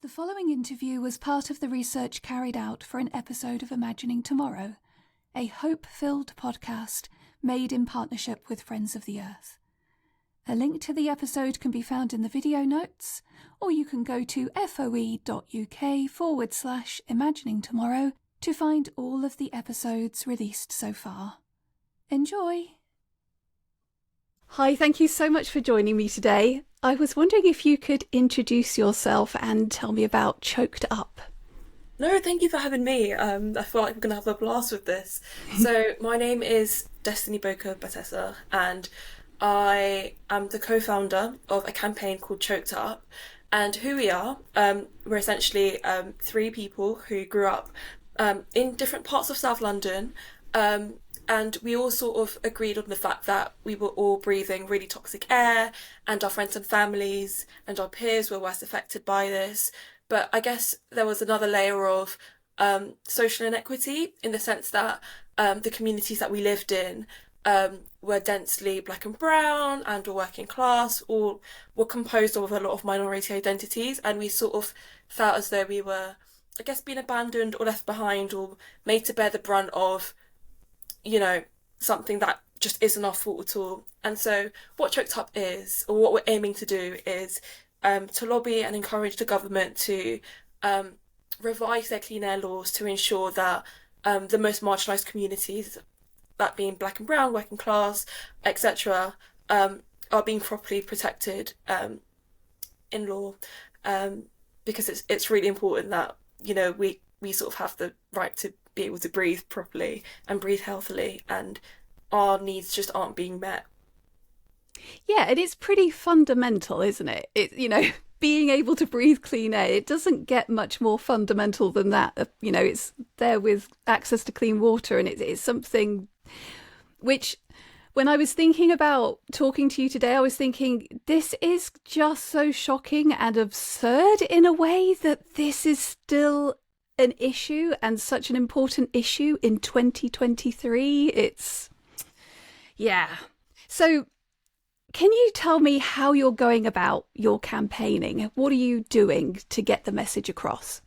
The following interview was part of the research carried out for an episode of Imagining Tomorrow, a hope-filled podcast made in partnership with Friends of the Earth. A link to the episode can be found in the video notes, or you can go to foe.uk/Imagining Tomorrow to find all of the episodes released so far. Enjoy! Hi, thank you so much for joining me today. I was wondering if you could introduce yourself and tell me about Choked Up. No, thank you for having me. I feel like we're going to have a blast with this. So my name is Destiny Boca Batessa, and I am the co-founder of a campaign called Choked Up. And who we are, we're essentially three people who grew up in different parts of South London, and we all sort of agreed on the fact that we were all breathing really toxic air, and our friends and families and our peers were worse affected by this. But I guess there was another layer of social inequity in the sense that the communities that we lived in were densely black and brown and were working class, or were composed of a lot of minority identities, and we sort of felt as though we were, I guess, being abandoned or left behind or made to bear the brunt of, you know, something that just isn't our fault at all. And so what Choked Up is, or what we're aiming to do, is to lobby and encourage the government to revise their clean air laws to ensure that the most marginalised communities, that being black and brown, working class, etc., are being properly protected in law, because it's really important that, you know, we sort of have the right to be able to breathe properly and breathe healthily, and our needs just aren't being met. Yeah, and it's pretty fundamental, isn't it? Being able to breathe clean air, it doesn't get much more fundamental than that. It's there with access to clean water, and it's something which, when I was thinking about talking to you today, I was thinking, this is just so shocking and absurd in a way that this is still an issue, and such an important issue in 2023. Yeah. So can you tell me how you're going about your campaigning? What are you doing to get the message across?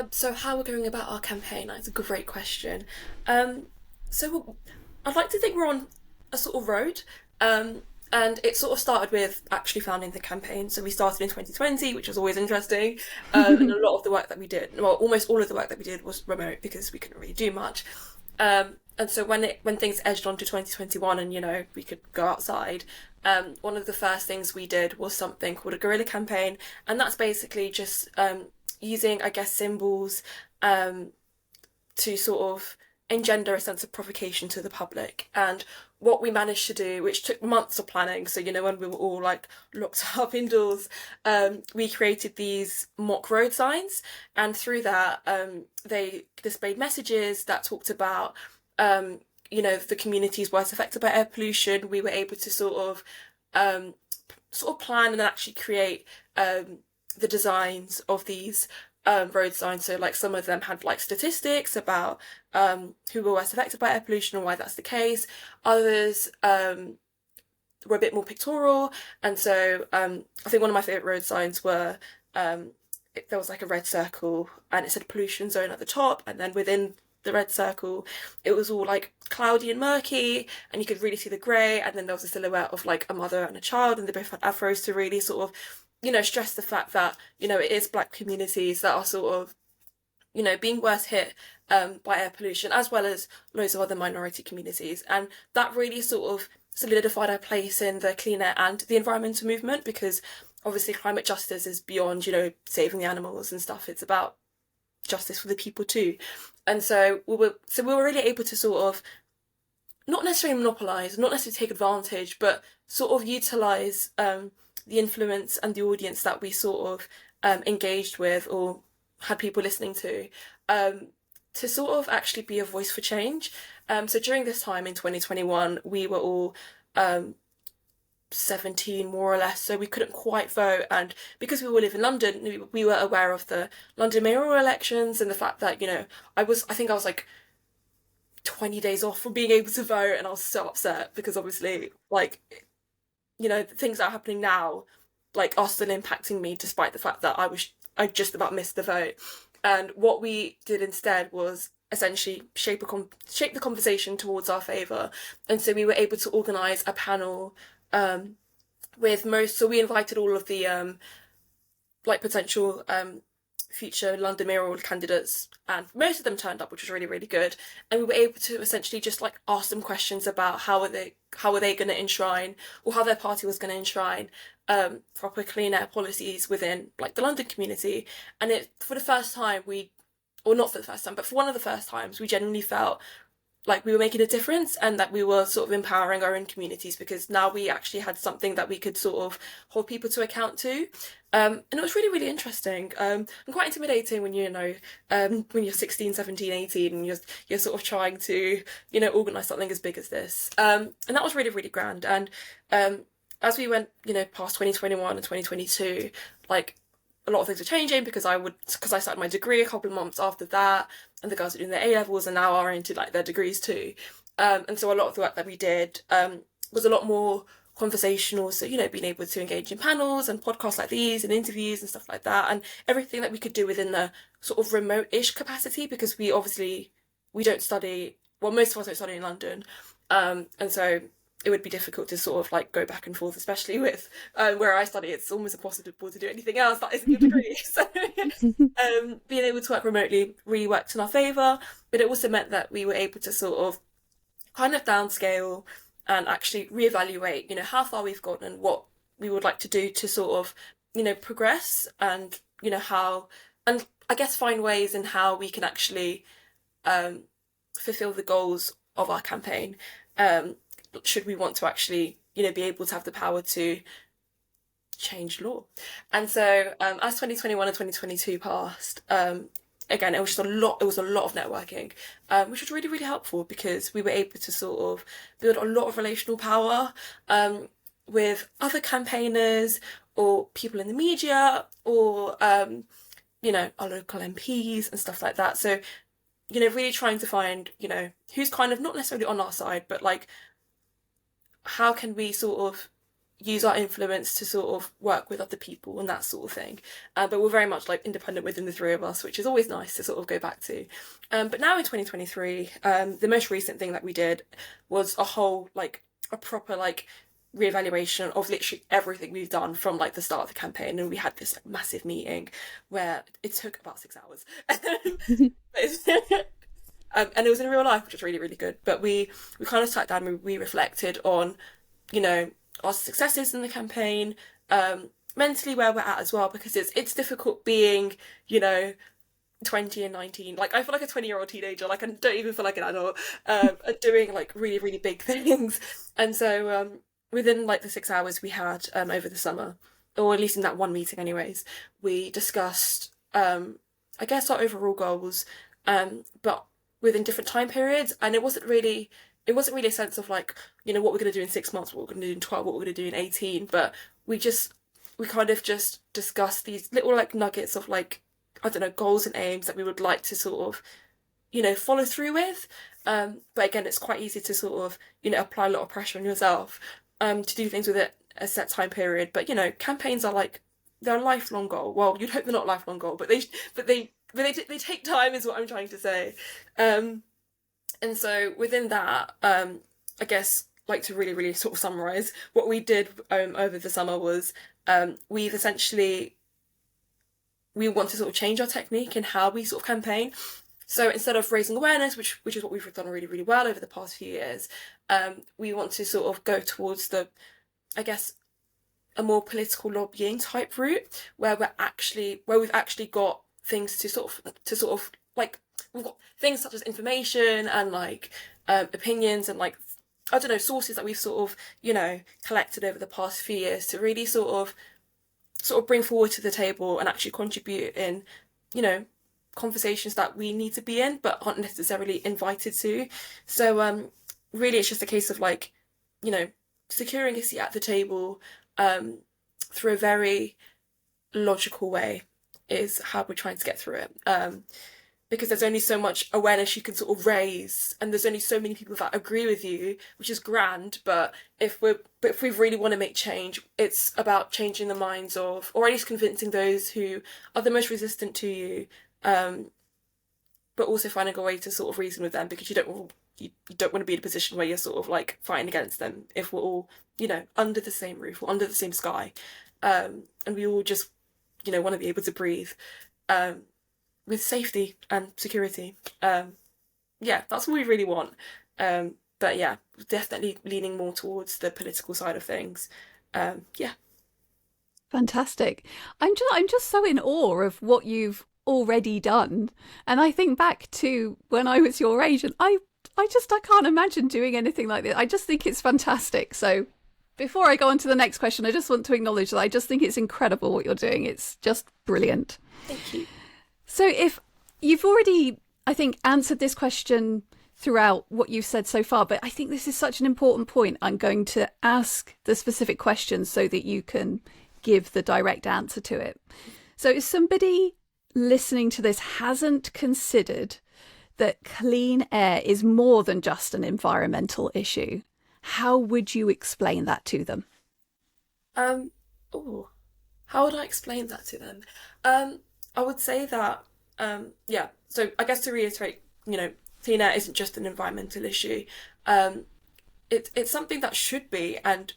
So how we're going about our campaign, that's a great question. So I'd like to think we're on a sort of road, and it sort of started with actually founding the campaign. So we started in 2020, which was always interesting, and a lot of the work that we did, well, almost all of the work that we did was remote because we couldn't really do much. And so when things edged onto 2021 and, you know, we could go outside, one of the first things we did was something called a guerrilla campaign, and that's basically just using, I guess, symbols to sort of engender a sense of provocation to the public. And what we managed to do, which took months of planning, so, you know, when we were all like locked up indoors, we created these mock road signs, and through that they displayed messages that talked about the communities worst affected by air pollution. We were able to sort of plan and actually create the designs of these road signs. So like some of them had like statistics about who were worst affected by air pollution and why that's the case. Others were a bit more pictorial, and so I think one of my favourite road signs were there was like a red circle and it said pollution zone at the top, and then within the red circle it was all like cloudy and murky, and you could really see the grey, and then there was a silhouette of like a mother and a child, and they both had afros to really sort of, you know, stress the fact that, you know, it is black communities that are sort of, you know, being worse hit by air pollution, as well as loads of other minority communities. And that really sort of solidified our place in the clean air and the environmental movement, because obviously climate justice is beyond, you know, saving the animals and stuff. It's about justice for the people too. And so we were really able to sort of not necessarily monopolise, not necessarily take advantage, but sort of utilise the influence and the audience that we sort of engaged with or had people listening to sort of actually be a voice for change. So during this time in 2021, we were all 17 more or less, so we couldn't quite vote, and because we all live in London, we were aware of the London mayoral elections and the fact that, you know, I think I was like 20 days off from being able to vote, and I was so upset because obviously, like, you know, the things that are happening now like are still impacting me despite the fact that I just about missed the vote. And what we did instead was essentially shape the conversation towards our favour. And so we were able to organise a panel so we invited all of the like potential future London mayoral candidates, and most of them turned up, which was really, really good. And we were able to essentially just like ask them questions about how are they going to enshrine, or how their party was going to enshrine proper clean air policies within like the London community. And it for the first time or not for the first time, but for one of the first times, we genuinely felt like we were making a difference, and that we were sort of empowering our own communities, because now we actually had something that we could sort of hold people to account to. And it was really, really interesting, and quite intimidating when when you're 16, 17, 18, and you're sort of trying to organise something as big as this, and that was really, really grand. And as we went past 2021 and 2022, like a lot of things were changing, because I started my degree a couple of months after that, and the girls are doing their A levels and now are into like their degrees too. And so a lot of the work that we did was a lot more conversational. So being able to engage in panels and podcasts like these and interviews and stuff like that, and everything that we could do within the sort of remote-ish capacity, because we don't study. Well, most of us don't study in London, and so it would be difficult to sort of like go back and forth, especially with where I study. It's almost impossible to do anything else that isn't your degree. So being able to work remotely really worked in our favour, but it also meant that we were able to sort of kind of downscale and actually reevaluate, how far we've gotten and what we would like to do to sort of, progress, and how, and I guess find ways in how we can actually fulfil the goals of our campaign. Should we want to actually, be able to have the power to change law. And so as 2021 and 2022 passed, again, it was a lot of networking, which was really, really helpful, because we were able to sort of build a lot of relational power with other campaigners or people in the media, or our local MPs and stuff like that. So really trying to find who's kind of not necessarily on our side, but like how can we sort of use our influence to sort of work with other people and that sort of thing. But we're very much like independent within the three of us, which is always nice to sort of go back to. But now in 2023, the most recent thing that we did was a proper like reevaluation of literally everything we've done from like the start of the campaign. And we had this like, massive meeting where it took about 6 hours. And it was in real life, which was really, really good. But we kind of sat down and we reflected on, our successes in the campaign, mentally where we're at as well, because it's difficult being, 20 and 19. Like, I feel like a 20-year-old teenager. Like, I don't even feel like an adult, doing like really, really big things. And so within like the 6 hours we had over the summer, or at least in that one meeting anyways, we discussed, I guess, our overall goals, but within different time periods. And it wasn't really a sense of like, what we're going to do in 6 months, what we're going to do in 12, what we're going to do in 18. But we kind of just discussed these little like nuggets of like, I don't know, goals and aims that we would like to sort of, follow through with. But again, it's quite easy to sort of, apply a lot of pressure on yourself to do things with a set time period. But, campaigns are like, they're a lifelong goal. Well, you'd hope they're not a lifelong goal, but they take time, is what I'm trying to say. And so within that, I guess, like to really, really sort of summarise, what we did over the summer was we want to sort of change our technique and how we sort of campaign. So instead of raising awareness, which is what we've done really, really well over the past few years, we want to sort of go towards I guess, a more political lobbying type route, where we've actually got things to sort of like, we've got things such as information and like opinions and like, I don't know, sources that we've sort of, collected over the past few years to really sort of bring forward to the table and actually contribute in, conversations that we need to be in but aren't necessarily invited to. So really it's just a case of like, securing a seat at the table through a very logical way is how we're trying to get through it. because there's only so much awareness you can sort of raise, and there's only so many people that agree with you, which is grand. But if we really want to make change, it's about changing the minds of, or at least convincing those who are the most resistant to you, um, but also finding a way to sort of reason with them, because you don't want to be in a position where you're sort of like fighting against them if we're all, under the same roof or under the same sky, and we all just, want to be able to breathe. Um, with safety and security. Yeah, that's what we really want. But yeah, definitely leaning more towards the political side of things. Yeah. Fantastic. I'm just so in awe of what you've already done. And I think back to when I was your age, and I can't imagine doing anything like this. I just think it's fantastic. So before I go on to the next question, I just want to acknowledge that I just think it's incredible what you're doing. It's just brilliant. Thank you. So if you've already, I think, answered this question throughout what you've said so far, but I think this is such an important point. I'm going to ask the specific questions so that you can give the direct answer to it. So if somebody listening to this hasn't considered that clean air is more than just an environmental issue, how would you explain that to them? Um, oh, how would I explain that to them? I would say that, yeah, so I guess to reiterate, clean air isn't just an environmental issue. Um, it's something that should be, and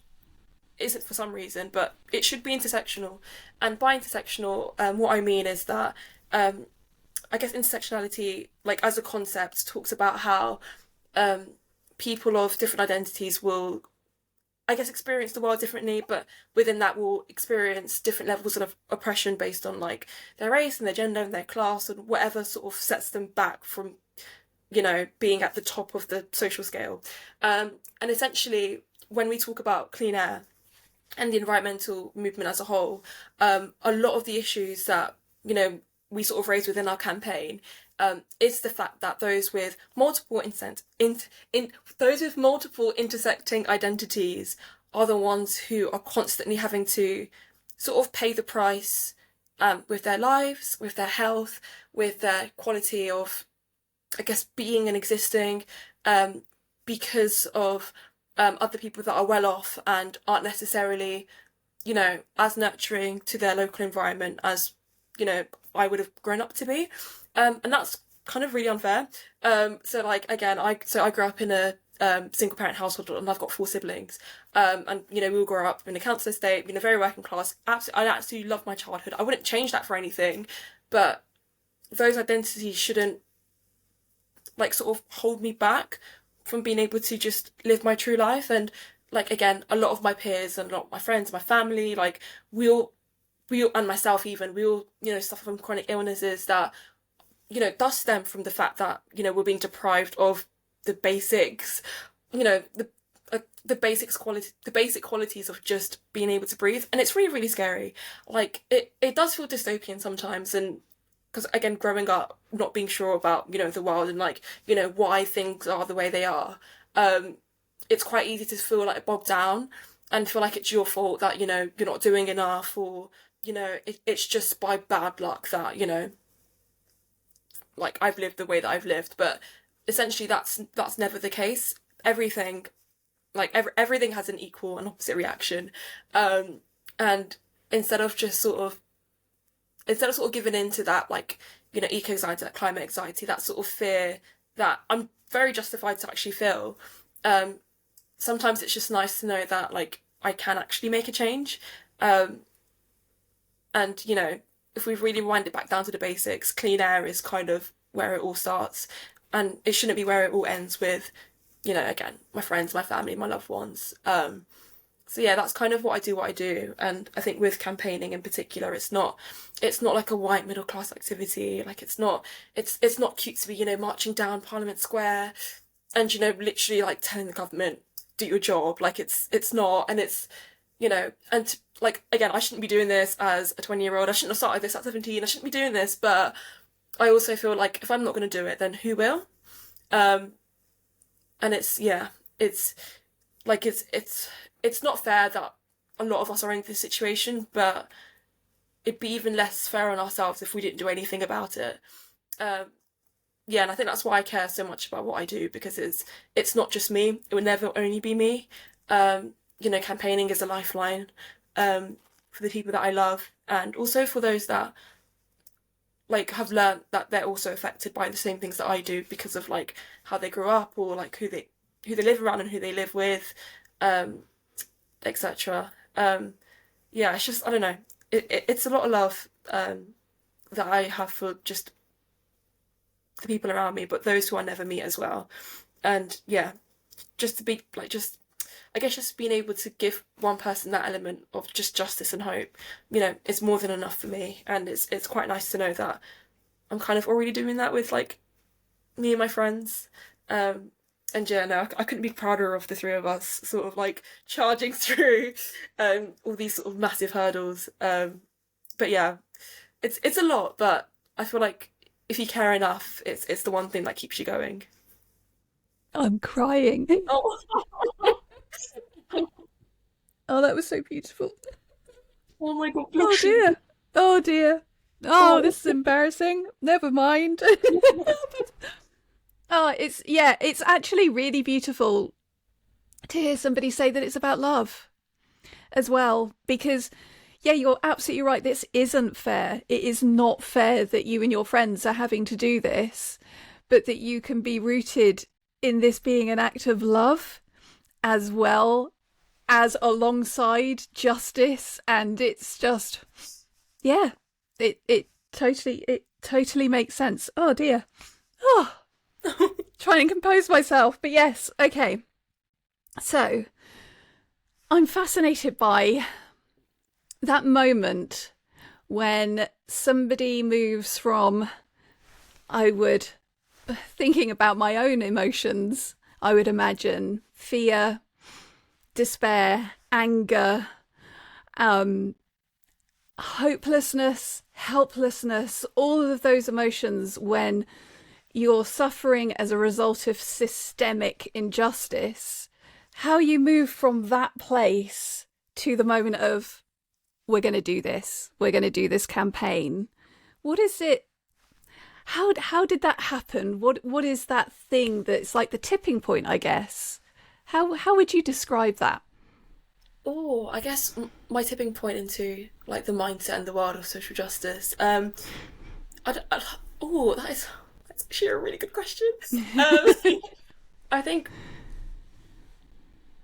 isn't for some reason, but it should be intersectional. And by intersectional, what I mean is that, I guess intersectionality, like as a concept, talks about how um, people of different identities will, I guess, experience the world differently, but within that will experience different levels of oppression based on like their race and their gender and their class and whatever sort of sets them back from, being at the top of the social scale. And essentially, when we talk about clean air and the environmental movement as a whole, a lot of the issues that, we sort of raise within our campaign, is the fact that those with those with multiple intersecting identities are the ones who are constantly having to sort of pay the price, with their lives, with their health, with their quality of, I guess, being and existing, because of other people that are well off and aren't necessarily, as nurturing to their local environment as, I would have grown up to be. And that's kind of really unfair. So like again, I grew up in a single parent household, and I've got four siblings. And we all grew up in a council estate, very working class. I absolutely love my childhood. I wouldn't change that for anything, but those identities shouldn't like sort of hold me back from being able to just live my true life. And like again, a lot of my peers and a lot of my friends, my family, like we all, and myself even, we all, suffer from chronic illnesses that, does stem from the fact that, we're being deprived of the basics, the basic qualities of just being able to breathe. And it's really, really scary. Like it does feel dystopian sometimes. And because again, growing up, not being sure about, the world and like, why things are the way they are, it's quite easy to feel like bogged down and feel like it's your fault that, you're not doing enough, or, it's just by bad luck that, like I've lived the way that I've lived. But essentially that's never the case. Everything, like everything has an equal and opposite reaction. And instead of giving in to that, like, eco anxiety, that climate anxiety, that sort of fear that I'm very justified to actually feel, sometimes it's just nice to know that like I can actually make a change. And if we really wind it back down to the basics, clean air is kind of where it all starts, and it shouldn't be where it all ends with, again, my friends, my family, my loved ones. So yeah, that's kind of what I do. And I think with campaigning in particular, it's not like a white middle class activity. Like it's not cute to be, marching down Parliament Square and, literally like telling the government, do your job. Like it's not, and it's, and like, again, I shouldn't be doing this as a 20-year-old. I shouldn't have started this at 17. I shouldn't be doing this. But I also feel like if I'm not going to do it, then who will? And it's, yeah, it's like, it's not fair that a lot of us are in this situation, but it'd be even less fair on ourselves if we didn't do anything about it. yeah, and I think that's why I care so much about what I do, because it's not just me. It would never only be me. Campaigning is a lifeline for the people that I love, and also for those that like have learned that they're also affected by the same things that I do because of like how they grew up, or like who they live around and who they live with, um, etc. Yeah, it's just I don't know. It's a lot of love that I have for just the people around me, but those who I never meet as well. And yeah, just to be like just I guess just being able to give one person that element of just justice and hope, is more than enough for me. And it's quite nice to know that I'm kind of already doing that with like me and my friends. Um, and yeah, no, I couldn't be prouder of the three of us sort of like charging through all these sort of massive hurdles. But yeah, it's a lot, but I feel like if you care enough, it's the one thing that keeps you going. I'm crying. Oh, Oh, that was so beautiful. oh my god, Oh blushing. dear. Oh dear. Oh, Oh, this is embarrassing. Never mind. Oh, it's actually really beautiful to hear somebody say that it's about love as well, because yeah, you're absolutely right. This isn't fair. It is not fair that you and your friends are having to do this, but that you can be rooted in this being an act of love as well as alongside justice. And it's just, yeah, it totally makes sense. Oh dear. Oh, trying and compose myself. But yes, okay. So I'm fascinated by that moment when somebody moves from, I would, thinking about my own emotions, I would imagine fear, despair, anger, um, hopelessness, helplessness, all of those emotions when you're suffering as a result of systemic injustice, how you move from that place to the moment of, we're going to do this campaign. What is it? How did that happen? What is that thing that's like the tipping point, I guess? How would you describe that? oh, I guess my tipping point into like the mindset and the world of social justice. Oh, that's actually a really good question. Um, I think,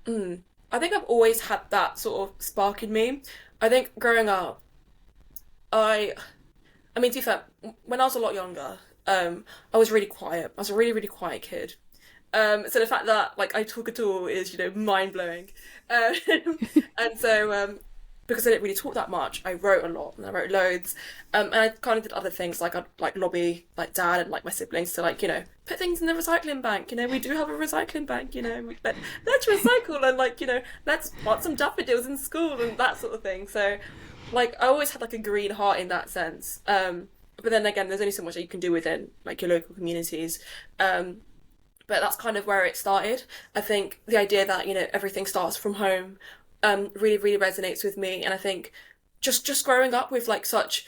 mm, I think I've always had that sort of spark in me. I think growing up, I, I mean, to be fair, when I was a lot younger, I was really quiet. I was a really, really quiet kid. So the fact that like I talk at all is, mind blowing. Um, and so because I didn't really talk that much, I wrote a lot and I wrote loads. And I kind of did other things like I'd like lobby like dad and like my siblings to like, put things in the recycling bank. We do have a recycling bank, let's recycle and like, let's plant some daffodils in school and that sort of thing. So like I always had like a green heart in that sense. But then again, there's only so much that you can do within like your local communities. But that's kind of where it started. I think the idea that everything starts from home really really resonates with me, and I think just growing up with like such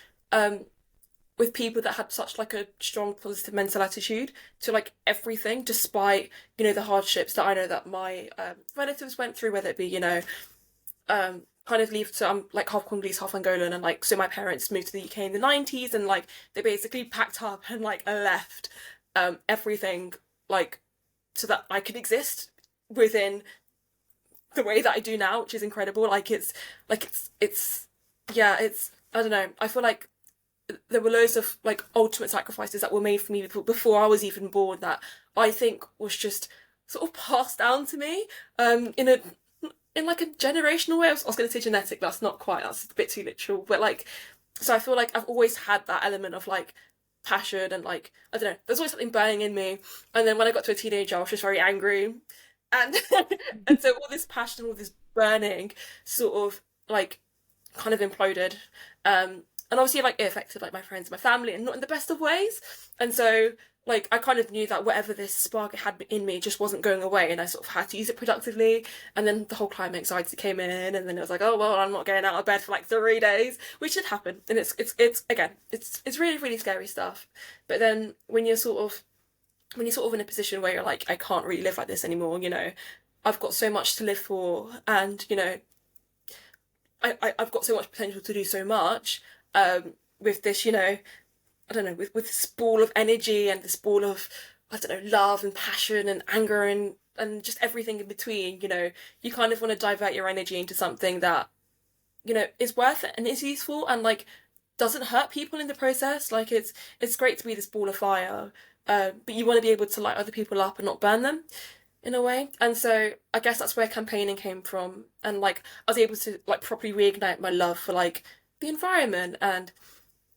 with people that had such like a strong positive mental attitude to like everything, despite the hardships that I know that my relatives went through, whether it be kind of leave. So I'm like half Congolese, half Angolan, and like so my parents moved to the UK in the 90s, and like they basically packed up and like left everything like so that I could exist within the way that I do now, which is incredible. It's yeah, it's I don't know. I feel like there were loads of like ultimate sacrifices that were made for me before I was even born that I think was just sort of passed down to me in like a generational way. I was going to say genetic, that's not quite, that's a bit too literal, but like so I feel like I've always had that element of like passion and like I don't know, there's always something burning in me. And then when I got to a teenager, I was just very angry, and and so all this passion, all this burning, sort of like kind of imploded. And obviously, like it affected like my friends, my family, and not in the best of ways. And so like I kind of knew that whatever this spark it had in me just wasn't going away, and I sort of had to use it productively. And then the whole climate anxiety came in, and then it was like, oh well, I'm not getting out of bed for like 3 days, which did happen. And it's again, it's really really scary stuff. But then when you're sort of when you're sort of in a position where you're like, I can't really live like this anymore, you know, I've got so much to live for, and you know, I've got so much potential to do so much, with this, you know, I don't know, with this ball of energy and this ball of, I don't know, love and passion and anger and just everything in between, you know, you kind of want to divert your energy into something that, you know, is worth it and is useful and like doesn't hurt people in the process. Like it's great to be this ball of fire, but you want to be able to light other people up and not burn them in a way. And so I guess that's where campaigning came from. And like I was able to like properly reignite my love for like the environment and,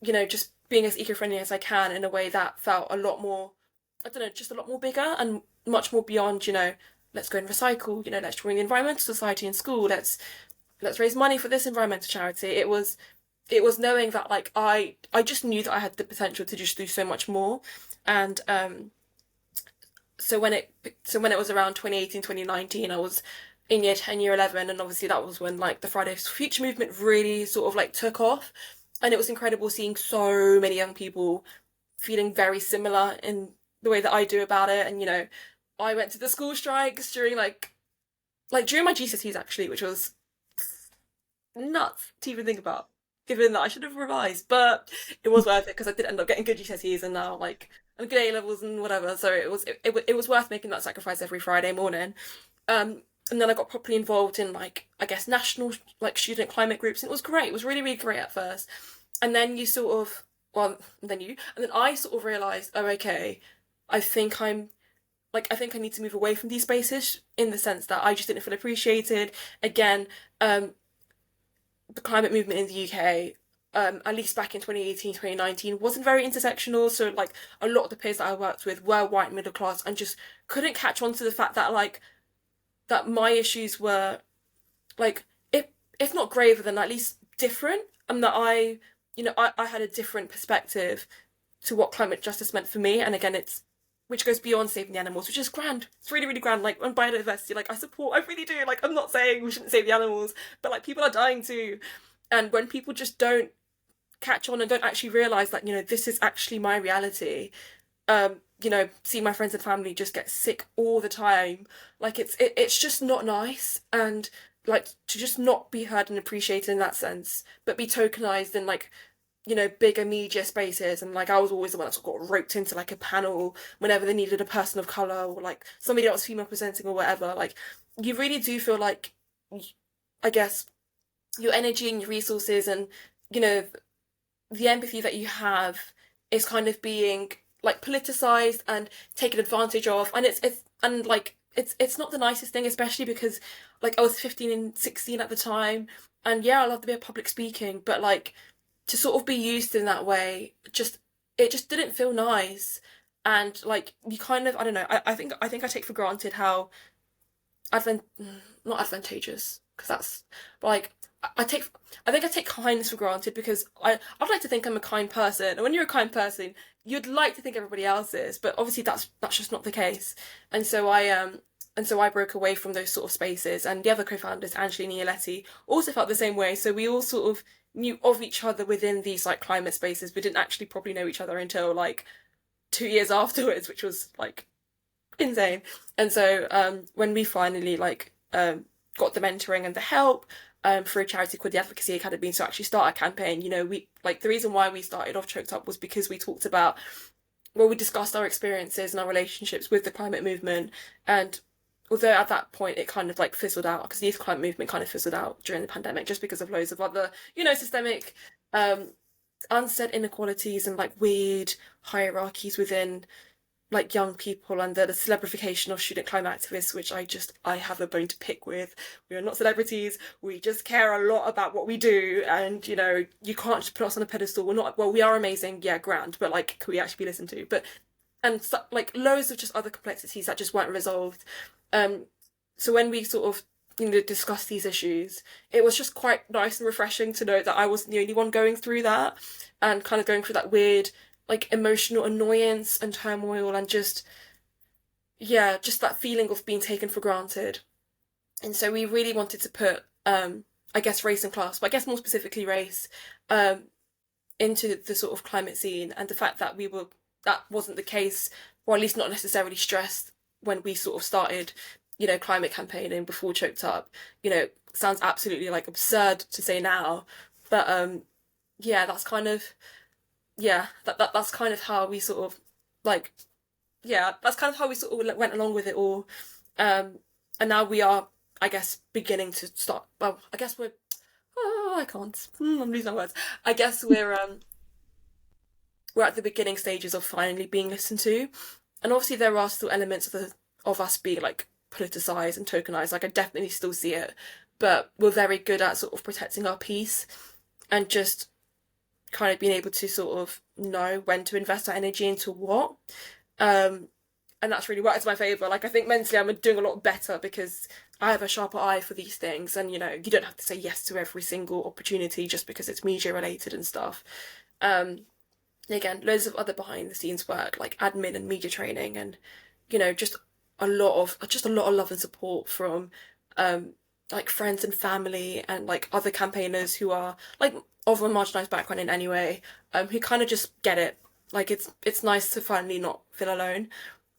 you know, just being as eco-friendly as I can in a way that felt a lot more, I don't know, just a lot more bigger and much more beyond, you know, let's go and recycle, you know, let's join the environmental society in school, let's raise money for this environmental charity. It was knowing that like I just knew that I had the potential to just do so much more. And so when it was around 2018, 2019, I was in year 10, year 11, and obviously that was when like the Fridays for Future movement really sort of like took off. And it was incredible seeing so many young people feeling very similar in the way that I do about it. And you know, I went to the school strikes during like during my GCSEs actually, which was nuts to even think about, given that I should have revised. But it was worth it because I did end up getting good GCSEs and now like I'm good A levels and whatever. So it was worth making that sacrifice every Friday morning. And then I got properly involved in like I guess national like student climate groups, and it was great. It was really really great at first, and then you sort of well and then I sort of realised, oh okay, I think I think I need to move away from these spaces in the sense that I just didn't feel appreciated. Again, the climate movement in the UK, at least back in 2018, 2019, wasn't very intersectional. So, like, a lot of the peers that I worked with were white middle class and just couldn't catch on to the fact that, like, that my issues were, like, if not graver, then at least different. And that I had a different perspective to what climate justice meant for me. And again, which goes beyond saving the animals, which is grand. It's really, really grand. Like on biodiversity, like I really do. Like I'm not saying we shouldn't save the animals, but like people are dying too. And when people just don't catch on and don't actually realise that, you know, this is actually my reality, you know, see my friends and family just get sick all the time. Like it's just not nice. And like to just not be heard and appreciated in that sense, but be tokenized in like, you know, bigger media spaces. And like I was always the one that sort of got roped into like a panel whenever they needed a person of colour or like somebody that was female presenting or whatever. Like you really do feel like, I guess, your energy and your resources and, you know, the empathy that you have is kind of being like politicized and taken advantage of. And it's not the nicest thing, especially because like I was 15 and 16 at the time, and yeah, I love the bit of public speaking, but like to sort of be used in that way, it just didn't feel nice. And like you kind of, I don't know, I think I take for granted how advent not advantageous because that's but like I take I think I take kindness for granted because I'd like to think I'm a kind person, and when you're a kind person you'd like to think everybody else is, but obviously that's just not the case. And so I broke away from those sort of spaces, and the other co-founders, Angelina and Yoleti, also felt the same way. So we all sort of knew of each other within these like climate spaces. We didn't actually probably know each other until like 2 years afterwards, which was like insane. And so when we finally like got the mentoring and the help for a charity called the Advocacy Academy to actually start a campaign, you know, we like the reason why we started off Choked Up was because we talked about, well, we discussed our experiences and our relationships with the climate movement. And although at that point it kind of like fizzled out, because the youth climate movement kind of fizzled out during the pandemic just because of loads of other, you know, systemic unsaid inequalities and like weird hierarchies within like young people and the celebrification of student climate activists, which I have a bone to pick with. We are not celebrities. We just care a lot about what we do, and you know, you can't just put us on a pedestal. We're not. Well, we are amazing, yeah, grand, but like, can we actually be listened to? But and so, like loads of just other complexities that just weren't resolved. So when we sort of discussed these issues, it was just quite nice and refreshing to know that I wasn't the only one going through that, and kind of going through that weird like emotional annoyance and turmoil and just yeah, just that feeling of being taken for granted. And so we really wanted to put I guess race and class, but I guess more specifically race, into the sort of climate scene, and the fact that we were that wasn't the case, or at least not necessarily stressed when we sort of started, climate campaigning before Choked Up. Sounds absolutely like absurd to say now, but yeah, that's kind of that's kind of how we sort of like that's kind of how we sort of went along with it all. And now we are, I guess, beginning to start. Well, I guess we're. Oh, I can't. I'm losing my words. I guess we're at the beginning stages of finally being listened to, and obviously there are still elements of us being like politicized and tokenized. Like I definitely still see it, but we're very good at sort of protecting our peace and just kind of being able to sort of know when to invest our energy into what. Um, and that's really worked in my favour. Like I think mentally I'm doing a lot better because I have a sharper eye for these things, and you don't have to say yes to every single opportunity just because it's media related and stuff. Um, Again, loads of other behind the scenes work like admin and media training, and just a lot of love and support from um like friends and family and like other campaigners who are like of a marginalised background in any way, who kind of just get it. Like it's nice to finally not feel alone.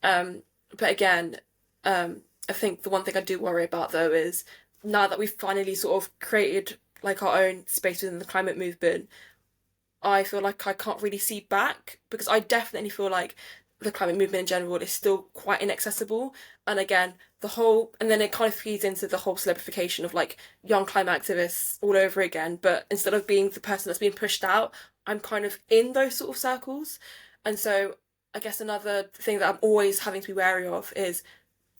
But again, I think the one thing I do worry about though is now that we've finally sort of created like our own space within the climate movement, I feel like I can't really see back, because I definitely feel like the climate movement in general is still quite inaccessible. And again, and then it kind of feeds into the whole celebrification of like young climate activists all over again. But instead of being the person that's being pushed out, I'm kind of in those sort of circles. And so I guess another thing that I'm always having to be wary of is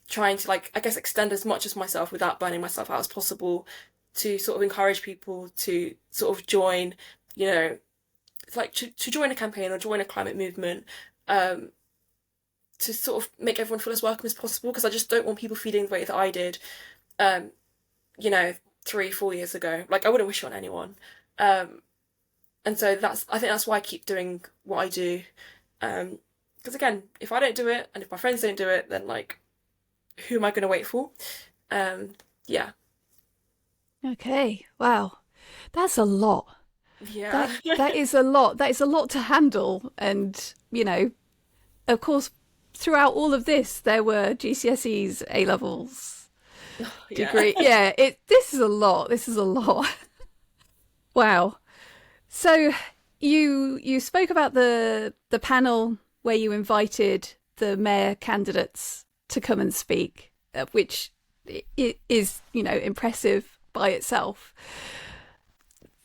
trying to like, I guess, extend as much as myself without burning myself out as possible, to sort of encourage people to sort of join, you know, like to join a campaign or join a climate movement, um, to sort of make everyone feel as welcome as possible, because I just don't want people feeling the way that I did, um, you know, 3, 4 years ago. Like I wouldn't wish it on anyone. Um, and so I think that's why I keep doing what I do. Because again, if I don't do it and if my friends don't do it, then like, who am I going to wait for? Um, yeah, Okay. Wow. That's a lot. yeah, That is a lot. That is a lot to handle. And, of course, throughout all of this, there were GCSEs, A levels, yeah. degree. Yeah, this is a lot. This is a lot. Wow. So you spoke about the panel where you invited the mayor candidates to come and speak, which is, impressive by itself.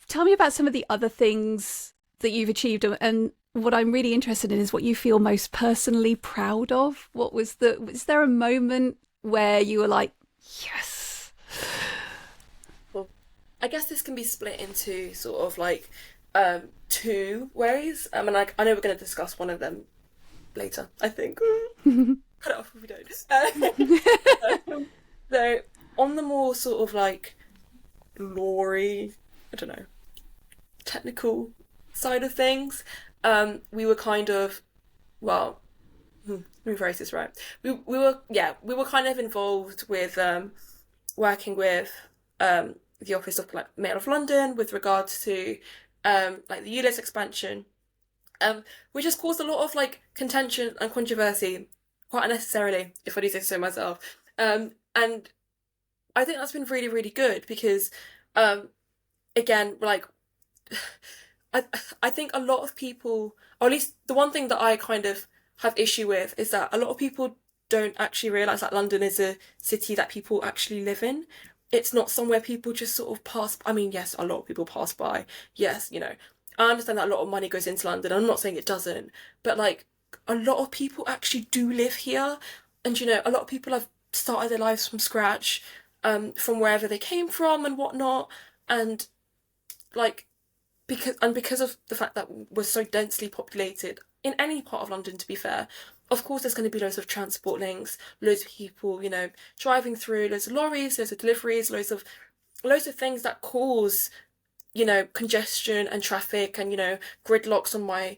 Tell me about some of the other things that you've achieved, and what I'm really interested in is what you feel most personally proud of. Was there a moment where you were like, yes? Well, I guess this can be split into sort of like two ways. And I know we're going to discuss one of them later, I think. Cut it off if we don't. So on the more sort of like glory, I don't know, technical side of things, we were kind of, well, let me phrase this right. We were kind of involved with working with the Office of like Mayor of London with regards to like the ULEZ expansion, which has caused a lot of like contention and controversy, quite unnecessarily, if I do say so myself. And I think that's been really, really good because, again, like, I I think a lot of people, or at least the one thing that I kind of have issue with is that a lot of people don't actually realise that London is a city that people actually live in. It's not somewhere people just sort of pass. I mean, yes, a lot of people pass by. Yes, I understand that a lot of money goes into London. I'm not saying it doesn't, but like a lot of people actually do live here, and a lot of people have started their lives from scratch, from wherever they came from and whatnot, and like because of the fact that we're so densely populated in any part of London, to be fair, of course there's going to be loads of transport links, loads of people, driving through, loads of lorries, loads of deliveries, loads of things that cause congestion and traffic and gridlocks on my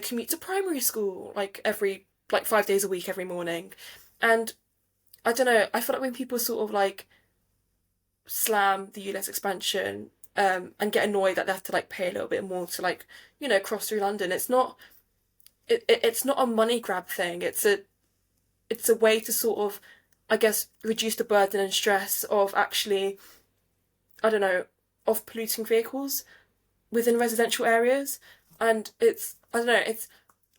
commute to primary school like every like 5 days a week every morning. And I don't know, I feel like when people sort of like slam the ULEZ expansion, and get annoyed that they have to like pay a little bit more to like cross through London, it's not it's not a money grab thing. It's a way to sort of, I guess, reduce the burden and stress of actually, I don't know, of polluting vehicles within residential areas. And I don't know, it's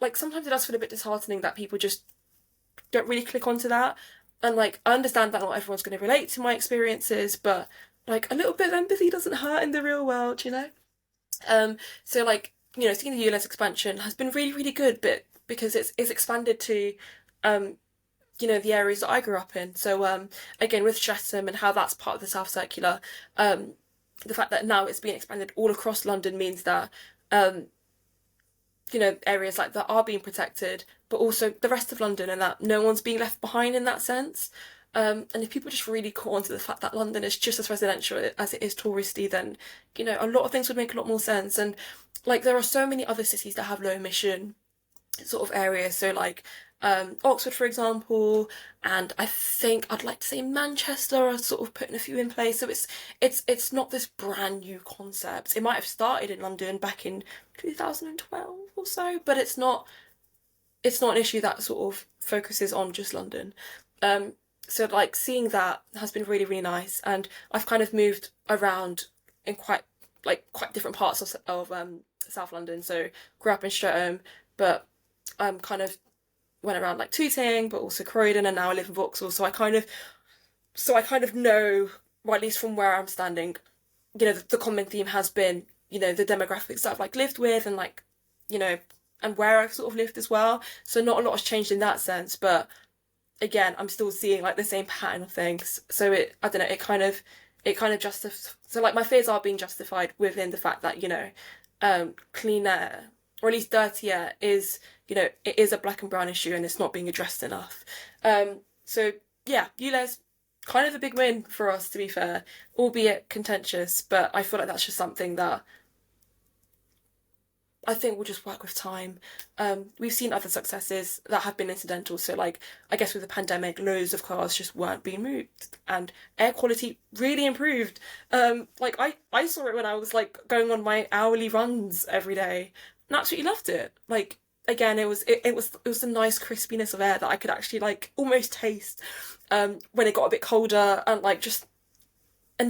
like sometimes it does feel a bit disheartening that people just don't really click onto that. And like, I understand that not everyone's going to relate to my experiences, but like a little bit of empathy doesn't hurt in the real world, you know? So like, seeing the ULEZ expansion has been really, really good, but because it's expanded to, um, the areas that I grew up in. So again, with Streatham and how that's part of the South Circular, the fact that now it's being expanded all across London means that um, areas like that are being protected, but also the rest of London, and that no one's being left behind in that sense. And if people just really caught on to the fact that London is just as residential as it is touristy, then a lot of things would make a lot more sense. And like there are so many other cities that have low emission sort of areas. So like Oxford, for example, and I think I'd like to say Manchester are sort of putting a few in place. So it's not this brand new concept. It might have started in London back in 2012 or so, but it's not an issue that sort of focuses on just London. Um, so like seeing that has been really, really nice, and I've kind of moved around in quite different parts of South London. So grew up in Streatham, but kind of went around like Tooting, but also Croydon, and now I live in Vauxhall. So I kind of know, or at least from where I'm standing, the common theme has been, the demographics that I've like lived with, and like, you know, and where I've sort of lived as well. So not a lot has changed in that sense, but again, I'm still seeing like the same pattern of things. So I don't know, it kind of justifies. So like my fears are being justified within the fact that clean air, or at least dirty air, is it is a black and brown issue and it's not being addressed enough. So yeah, ULEZ, kind of a big win for us, to be fair, albeit contentious. But I feel like that's just something that I think we'll just work with time. We've seen other successes that have been incidental. So, like, I guess with the pandemic, loads of cars just weren't being moved, and air quality really improved. Like I saw it when I was like going on my hourly runs every day, and absolutely loved it. Like again, it was a nice crispiness of air that I could actually like almost taste when it got a bit colder, and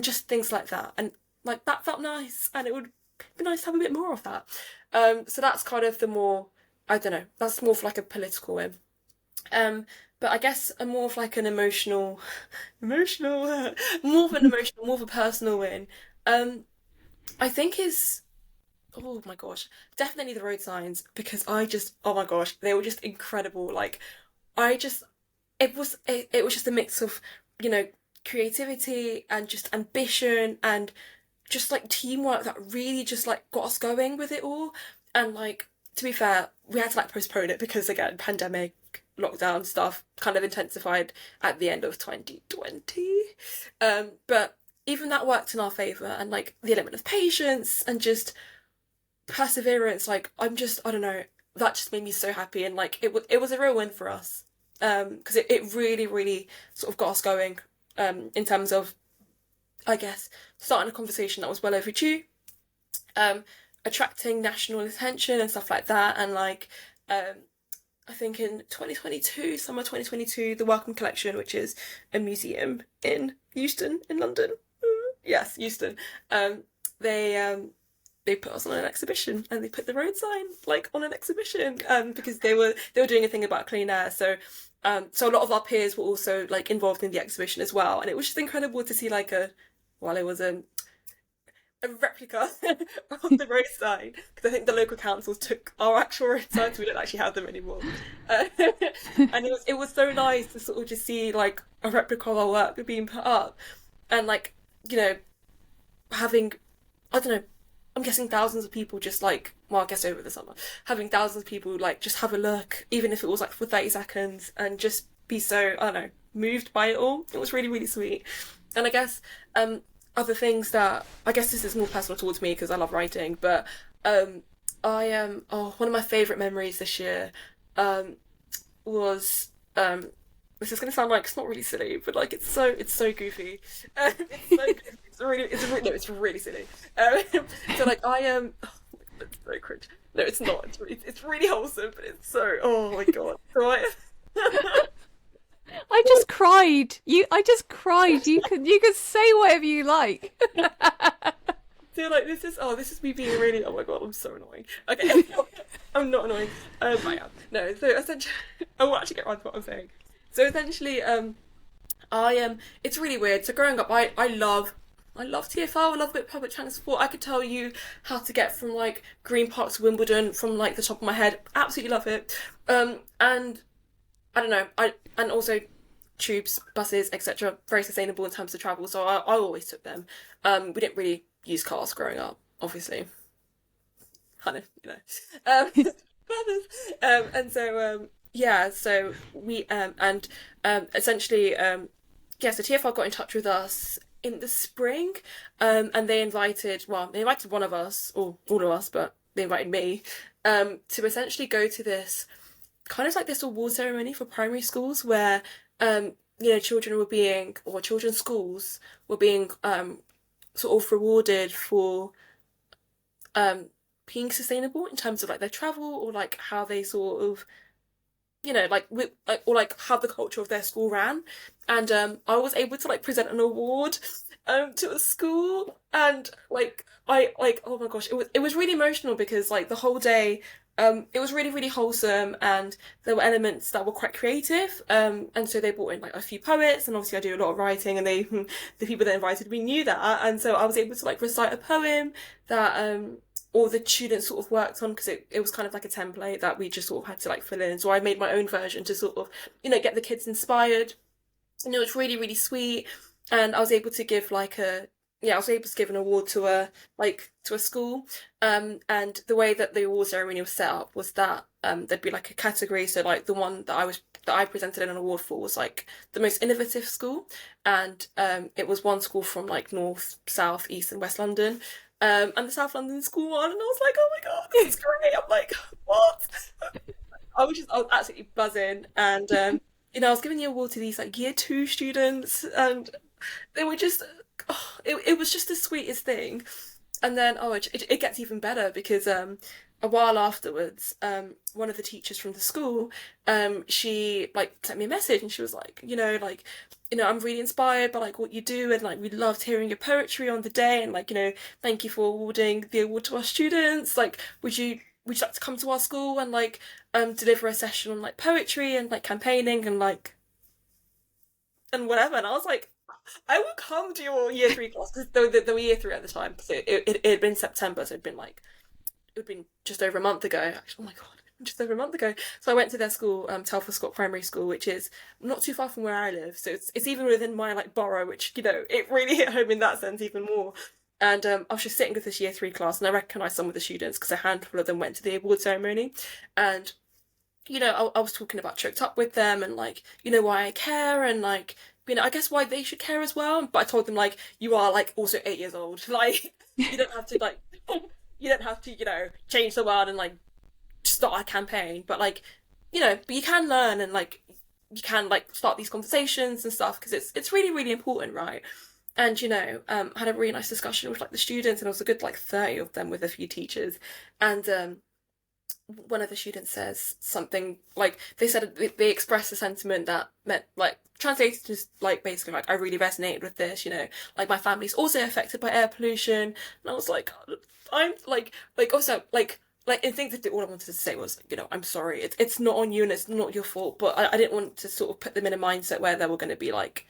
just things like that, and like that felt nice, and it would be nice to have a bit more of that. So that's kind of the more, I don't know, that's more of like a political win. But I guess a more of like an emotional, more of a personal win. Um, I think is, oh my gosh, definitely the road signs, because oh my gosh, they were just incredible. Like, I just, it was just a mix of, you know, creativity and just ambition and just like teamwork that really just like got us going with it all. And like, to be fair, we had to like postpone it because again, pandemic, lockdown stuff kind of intensified at the end of 2020. But even that worked in our favour, and like the element of patience and just perseverance, like I don't know, that just made me so happy, and like it was a real win for us. Because it really, really sort of got us going, in terms of, I guess, starting a conversation that was well overdue, um, attracting national attention and stuff like that. And like, I think in 2022, summer 2022, the Welcome Collection, which is a museum in Euston in London, yes, Euston, they put us on an exhibition, and they put the road sign like on an exhibition, because they were doing a thing about clean air. So a lot of our peers were also like involved in the exhibition as well, and it was just incredible to see like it was a replica of the road sign, because I think the local councils took our actual road signs. We don't actually have them anymore, and it was so nice to sort of just see like a replica of our work being put up, and like, you know, having, I don't know, I'm guessing thousands of people just like, well, I guess over the summer, having thousands of people like just have a look, even if it was like for 30 seconds, and just be so, I don't know, moved by it all. It was really, really sweet. And I guess other things that, I guess this is more personal towards me because I love writing, but I one of my favourite memories this year was this is gonna sound like it's not really silly, but like it's so goofy. It's so goofy. No, it's really silly. So like I am. It's so cringe. No, it's not. It's really wholesome, but it's so. Oh my god. So I. I just cried. I just cried. You can say whatever you like. feel like this is me being really, oh my god, I'm so annoying. Okay, I'm not annoying. I am. No, so essentially, I will actually get around to what I'm saying. So essentially, I am. It's really weird. So growing up, I love TFL. I love a bit of public transport. I could tell you how to get from like Green Park to Wimbledon from like the top of my head. Absolutely love it. And I don't know. And also tubes, buses, etc. Very sustainable in terms of travel. So I always took them. We didn't really use cars growing up, obviously. Kind of, and so yeah, so we and essentially yeah, so TFL got in touch with us in the spring, and they invited one of us, or all of us, but they invited me, to essentially go to this kind of like this award ceremony for primary schools where children were being, or children's schools were being sort of rewarded for um being sustainable in terms of like their travel, or like how they sort of or like how the culture of their school ran. And I was able to like present an award to a school, and oh my gosh, it was really emotional because like the whole day it was really, really wholesome, and there were elements that were quite creative. And so they brought in like a few poets, and obviously I do a lot of writing, and they the people that invited me knew that, and so I was able to like recite a poem that all the students sort of worked on, because it was kind of like a template that we just sort of had to like fill in. So I made my own version to sort of get the kids inspired, and it was really, really sweet. And I was able to give like a yeah, I was able to give an award to a school. And the way that the award ceremony was set up was that there'd be like a category. So like the one that I presented in an award for was like the most innovative school, and it was one school from like North, South, East, and West London. And the South London school one, and I was like, oh my god, this is great. I'm like, what? I was absolutely buzzing, and I was giving the award to these like year 2 students, and they were just, oh, it was just the sweetest thing. And then it gets even better because a while afterwards, one of the teachers from the school, she like sent me a message, and she was like, I'm really inspired by like what you do, and like we loved hearing your poetry on the day, and like thank you for awarding the award to our students. Like, would you like to come to our school and like deliver a session on like poetry and like campaigning and like and whatever? And I was like, I will come to your year 3 class, because they were year 3 at the time. So it had been September, so it had been just over a month ago. Actually, oh my god, just over a month ago. So I went to their school, Telford Scott Primary School, which is not too far from where I live. So it's even within my like borough, which it really hit home in that sense even more. And I was just sitting with this year 3 class, and I recognised some of the students because a handful of them went to the award ceremony. And I was talking about choked up with them, and like why I care, and like I guess why they should care as well. But I told them like, you are like also 8 years old. Like you don't have to like you don't have to change the world and like start a campaign. But like but you can learn, and like you can like start these conversations and stuff, because it's really, really important, right? And had a really nice discussion with like the students, and it was a good like 30 of them with a few teachers. And one of the students says something like, they expressed a sentiment that meant like, translated to like basically like, I really resonated with this, like my family's also affected by air pollution. And I was like, I'm like also like in things that all I wanted to say was, I'm sorry, it's not on you and it's not your fault, but I didn't want to sort of put them in a mindset where they were going to be like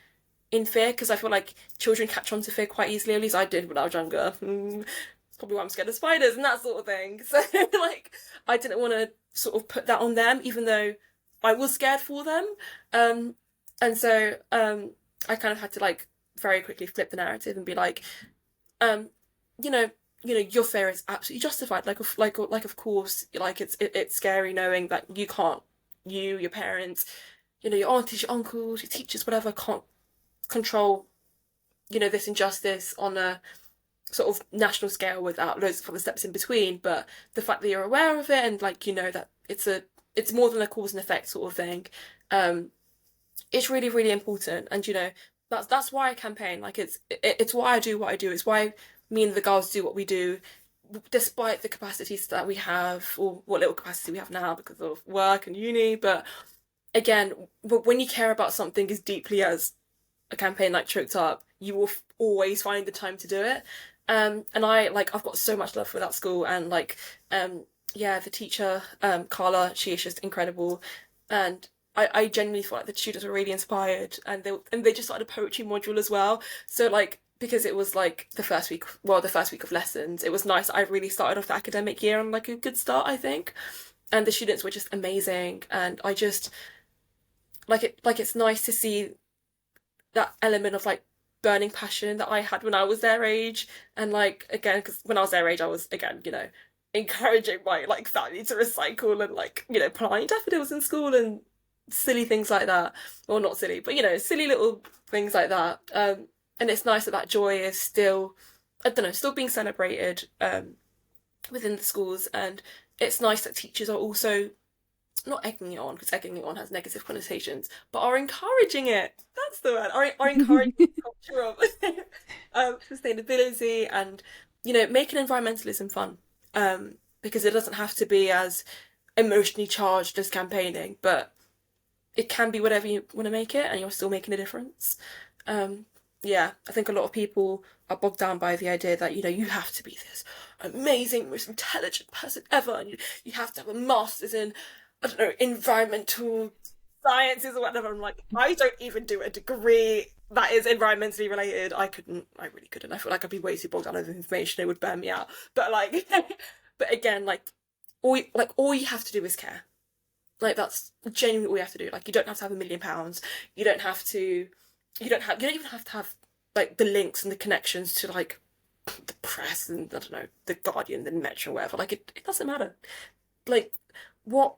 in fear, because I feel like children catch on to fear quite easily. At least I did when I was younger. Probably why I'm scared of spiders and that sort of thing. So like I didn't want to sort of put that on them, even though I was scared for them. And so I kind of had to like very quickly flip the narrative and be like, you know, your fear is absolutely justified. Of course, like it's scary knowing that you can't, your parents, your aunties, your uncles, your teachers, whatever, can't control, this injustice on a sort of national scale without loads of other steps in between. But the fact that you're aware of it, and like that it's more than a cause and effect sort of thing, it's really, really important. And that's why I campaign. Like it's why I do what I do. It's why me and the girls do what we do. despite the capacities that we have, or what little capacity we have now because of work and uni. But again, when you care about something as deeply as a campaign like Choked Up, you will always find the time to do it. And I've got so much love for that school, and yeah, the teacher, Carla, she is just incredible. And I genuinely feel like the students were really inspired, and they just started a poetry module as well. So like, because it was like the first week of lessons, it was nice. I really started off the academic year on like a good start, I think. And the students were just amazing, and I just it's nice to see that element of like burning passion that I had when I was their age. And like, again, because when I was their age, I was, again, encouraging my like family to recycle, and like, planting daffodils in school and silly things like that. Well, not silly, but silly little things like that. And it's nice that that joy is still, I don't know, still being celebrated within the schools. And it's nice that teachers are also not egging it on, because egging it on has negative connotations, but are encouraging it. That's the word. Are encouraging the culture of sustainability, and making environmentalism fun. Because it doesn't have to be as emotionally charged as campaigning, but it can be whatever you want to make it, and you're still making a difference. Yeah, I think a lot of people are bogged down by the idea that you have to be this amazing, most intelligent person ever, and you have to have a master's in, I don't know, environmental sciences or whatever. I'm like, I don't even do a degree that is environmentally related. I really couldn't. I feel like I'd be way too bogged down with information. It would burn me out. But like, but again, all you have to do is care. Like, that's genuinely all you have to do. Like, you don't have to have £1 million. You don't even have to have like the links and the connections to like the press and, I don't know, the Guardian, the Metro, whatever. Like, it doesn't matter. Like, what,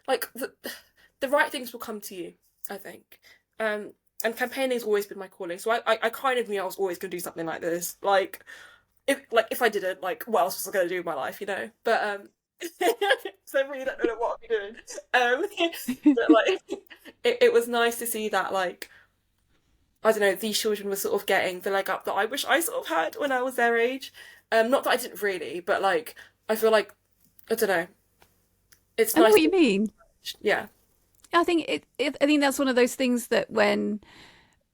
like the right things will come to you, I think. And campaigning has always been my calling. So I kind of knew I was always going to do something like this. Like, if I didn't, like, what else was I going to do with my life, But so I really don't know what I'll be doing. But like, it was nice to see that, like, I don't know, these children were sort of getting the leg up that I wish I sort of had when I was their age. Not that I didn't really, but like, I feel like, I don't know, it's I know nice. what you mean. Yeah. I think I think that's one of those things that when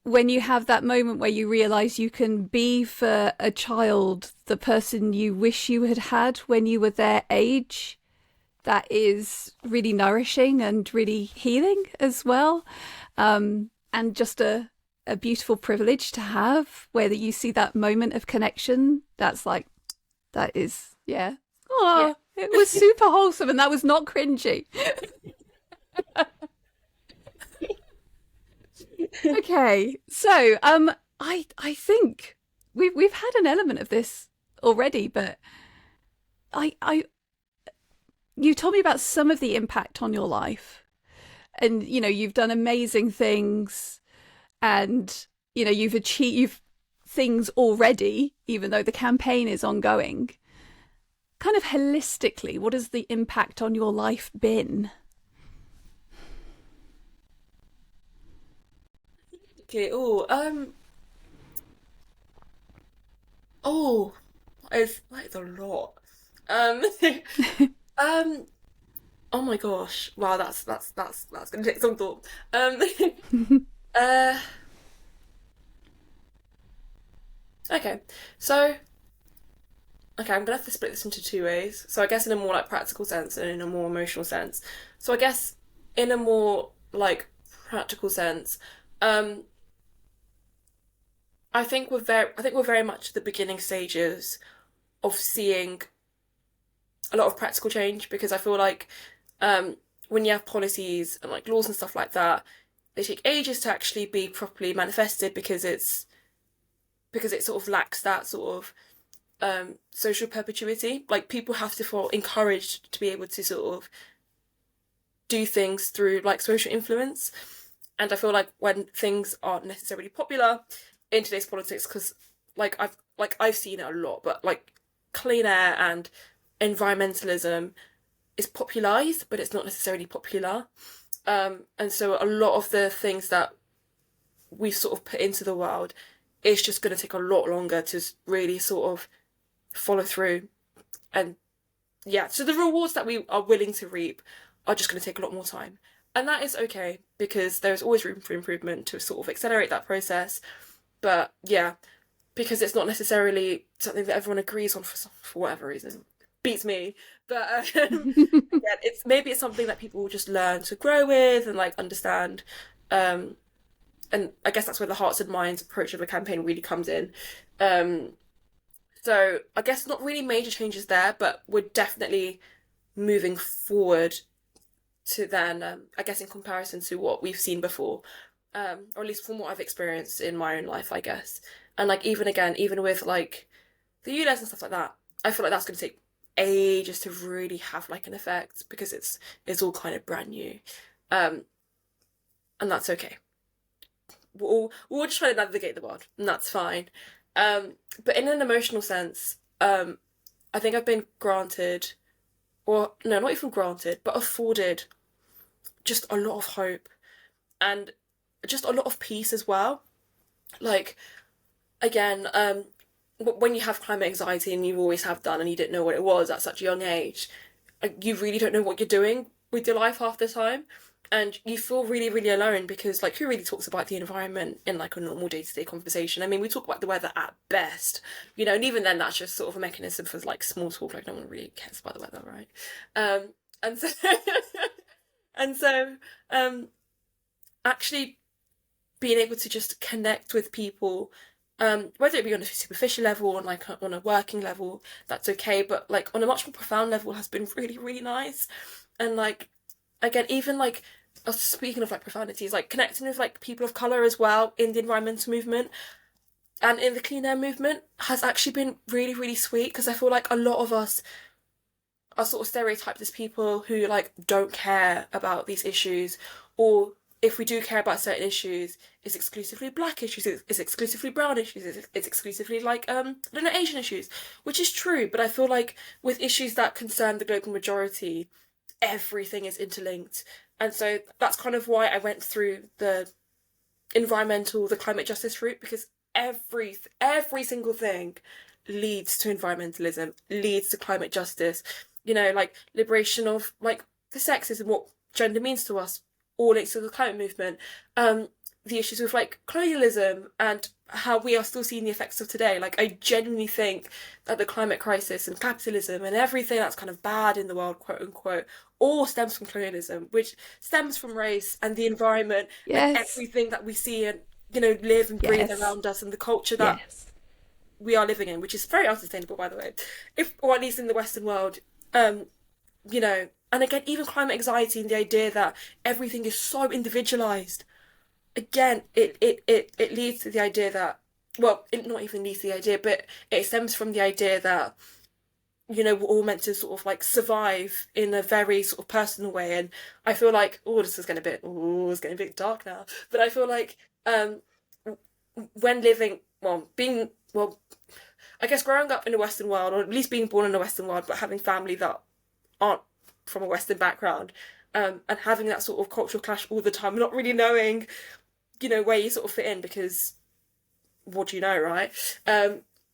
you have that moment where you realize you can be for a child the person you wish you had had when you were their age, that is really nourishing and really healing as well. And just a beautiful privilege to have, where that you see that moment of connection. That is, yeah. Oh, yeah. It was super wholesome, and that was not cringy. Okay, so I think we've had an element of this already, but I you told me about some of the impact on your life, and you've done amazing things, and you've achieved things already, even though the campaign is ongoing. Kind of holistically, what has the impact on your life been? Okay. It's like a lot. Um, um. Oh my gosh! Wow, that's gonna take some thought. Uh. Okay. So, okay, I'm gonna have to split this into two ways. So I guess in a more like practical sense and in a more emotional sense. So I guess in a more like practical sense, um, I think we're very much at the beginning stages of seeing a lot of practical change, because I feel like um, when you have policies and like laws and stuff like that, they take ages to actually be properly manifested, because it sort of lacks that sort of social perpetuity. Like, people have to feel encouraged to be able to sort of do things through like social influence. And I feel like when things aren't necessarily popular in today's politics, because I've seen it a lot, but like clean air and environmentalism is popularized, but it's not necessarily popular. And so a lot of the things that we've sort of put into the world, it's just going to take a lot longer to really sort of follow through. And yeah, so the rewards that we are willing to reap are just going to take a lot more time. And that is okay because there's always room for improvement to sort of accelerate that process. But yeah, because it's not necessarily something that everyone agrees on for whatever reason. Beats me. But again, it's something that people will just learn to grow with and like understand. Um, and I guess that's where the hearts and minds approach of a campaign really comes in. Um, so I guess not really major changes there, but we're definitely moving forward to then, I guess, in comparison to what we've seen before, or at least from what I've experienced in my own life, I guess. And like even again, even with like the ULEZ and stuff like that, I feel like that's going to take ages to really have like an effect because it's all kind of brand new, um, and that's okay. We'll just try to navigate the world, and that's fine. But in an emotional sense, I think I've been granted, or no, not even granted, but afforded just a lot of hope and just a lot of peace as well. Like again, when you have climate anxiety and you always have done and you didn't know what it was at such a young age, you really don't know what you're doing with your life half the time. And you feel really, really alone because, like, who really talks about the environment in like a normal day-to-day conversation? I mean, we talk about the weather at best, and even then, that's just sort of a mechanism for like small talk. Like, no one really cares about the weather, right? And so, and so, actually being able to just connect with people, whether it be on a superficial level or like on a working level, that's okay. But like on a much more profound level, has been really, really nice. And like again, even like speaking of like profanities, like connecting with like people of color as well in the environmental movement and in the clean air movement has actually been really, really sweet because I feel like a lot of us are sort of stereotyped as people who like don't care about these issues, or if we do care about certain issues, it's exclusively black issues, it's exclusively brown issues, it's exclusively like I don't know, Asian issues, which is true. But I feel like with issues that concern the global majority, everything is interlinked, and so that's kind of why I went through the climate justice route because every single thing leads to environmentalism, leads to climate justice. Like liberation of like the sexism, what gender means to us, all links to the climate movement. The issues with like colonialism and how we are still seeing the effects of today. Like I genuinely think that the climate crisis and capitalism and everything that's kind of bad in the world, quote unquote, all stems from colonialism, which stems from race and the environment and Yes. everything that we see and live and breathe Yes. around us and the culture that Yes. we are living in, which is very unsustainable, by the way, if or at least in the Western world. Um, and again, even climate anxiety and the idea that everything is so individualized. Again, it leads to the idea that, well, it not even leads to the idea, but it stems from the idea that we're all meant to sort of like survive in a very sort of personal way. And I feel like, this is getting a bit, it's getting a bit dark now. But I feel like when living, well, being, well, I guess growing up in a Western world, or at least being born in a Western world, but having family that aren't from a Western background, and having that sort of cultural clash all the time, not really knowing, where you sort of fit in because what do you know, right?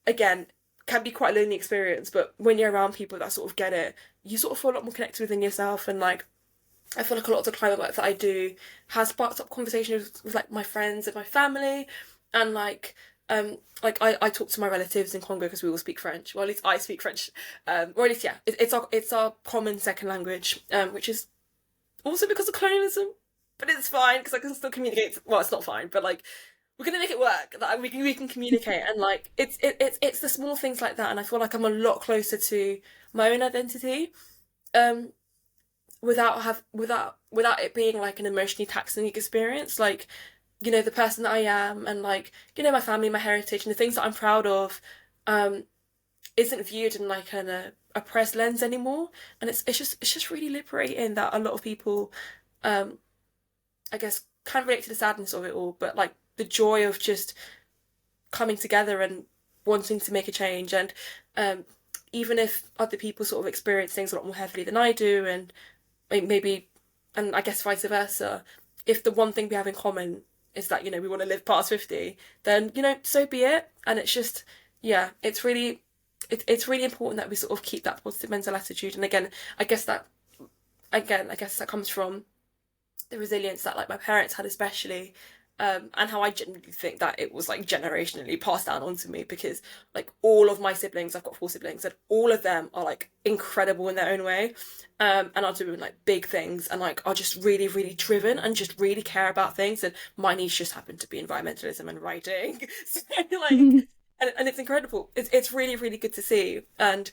Again, can be quite a lonely experience, but when you're around people that sort of get it, you sort of feel a lot more connected within yourself. And like, I feel like a lot of the climate work that I do has sparked up conversations with like my friends and my family, and like I talk to my relatives in Congo because we all speak French. Well, at least I speak French, or at least yeah, it's our common second language, which is also because of colonialism, but it's fine because I can still communicate. Well, it's not fine, but like we're gonna make it work. That we can communicate, and like it's the small things like that, and I feel like I'm a lot closer to my own identity, um, without it being like an emotionally taxing experience. Like the person that I am, and like my family, my heritage, and the things that I'm proud of, um, isn't viewed in like an oppressed lens anymore, and it's just really liberating that a lot of people, um, I guess, can't relate to the sadness of it all, but like the joy of just coming together and wanting to make a change. And even if other people sort of experience things a lot more heavily than I do, and maybe, and I guess vice versa, if the one thing we have in common is that we want to live past 50, then so be it. And it's just, yeah, it's really it's really important that we sort of keep that positive mental attitude. And I guess that I guess that comes from the resilience that like my parents had, especially, and how I genuinely think that it was like generationally passed down onto me, because like all of my siblings, I've got four siblings, and all of them are like incredible in their own way, and are doing like big things, and like are just really really driven and just really care about things. And my niche just happened to be environmentalism and writing, so like. And it's incredible. It's really really good to see, and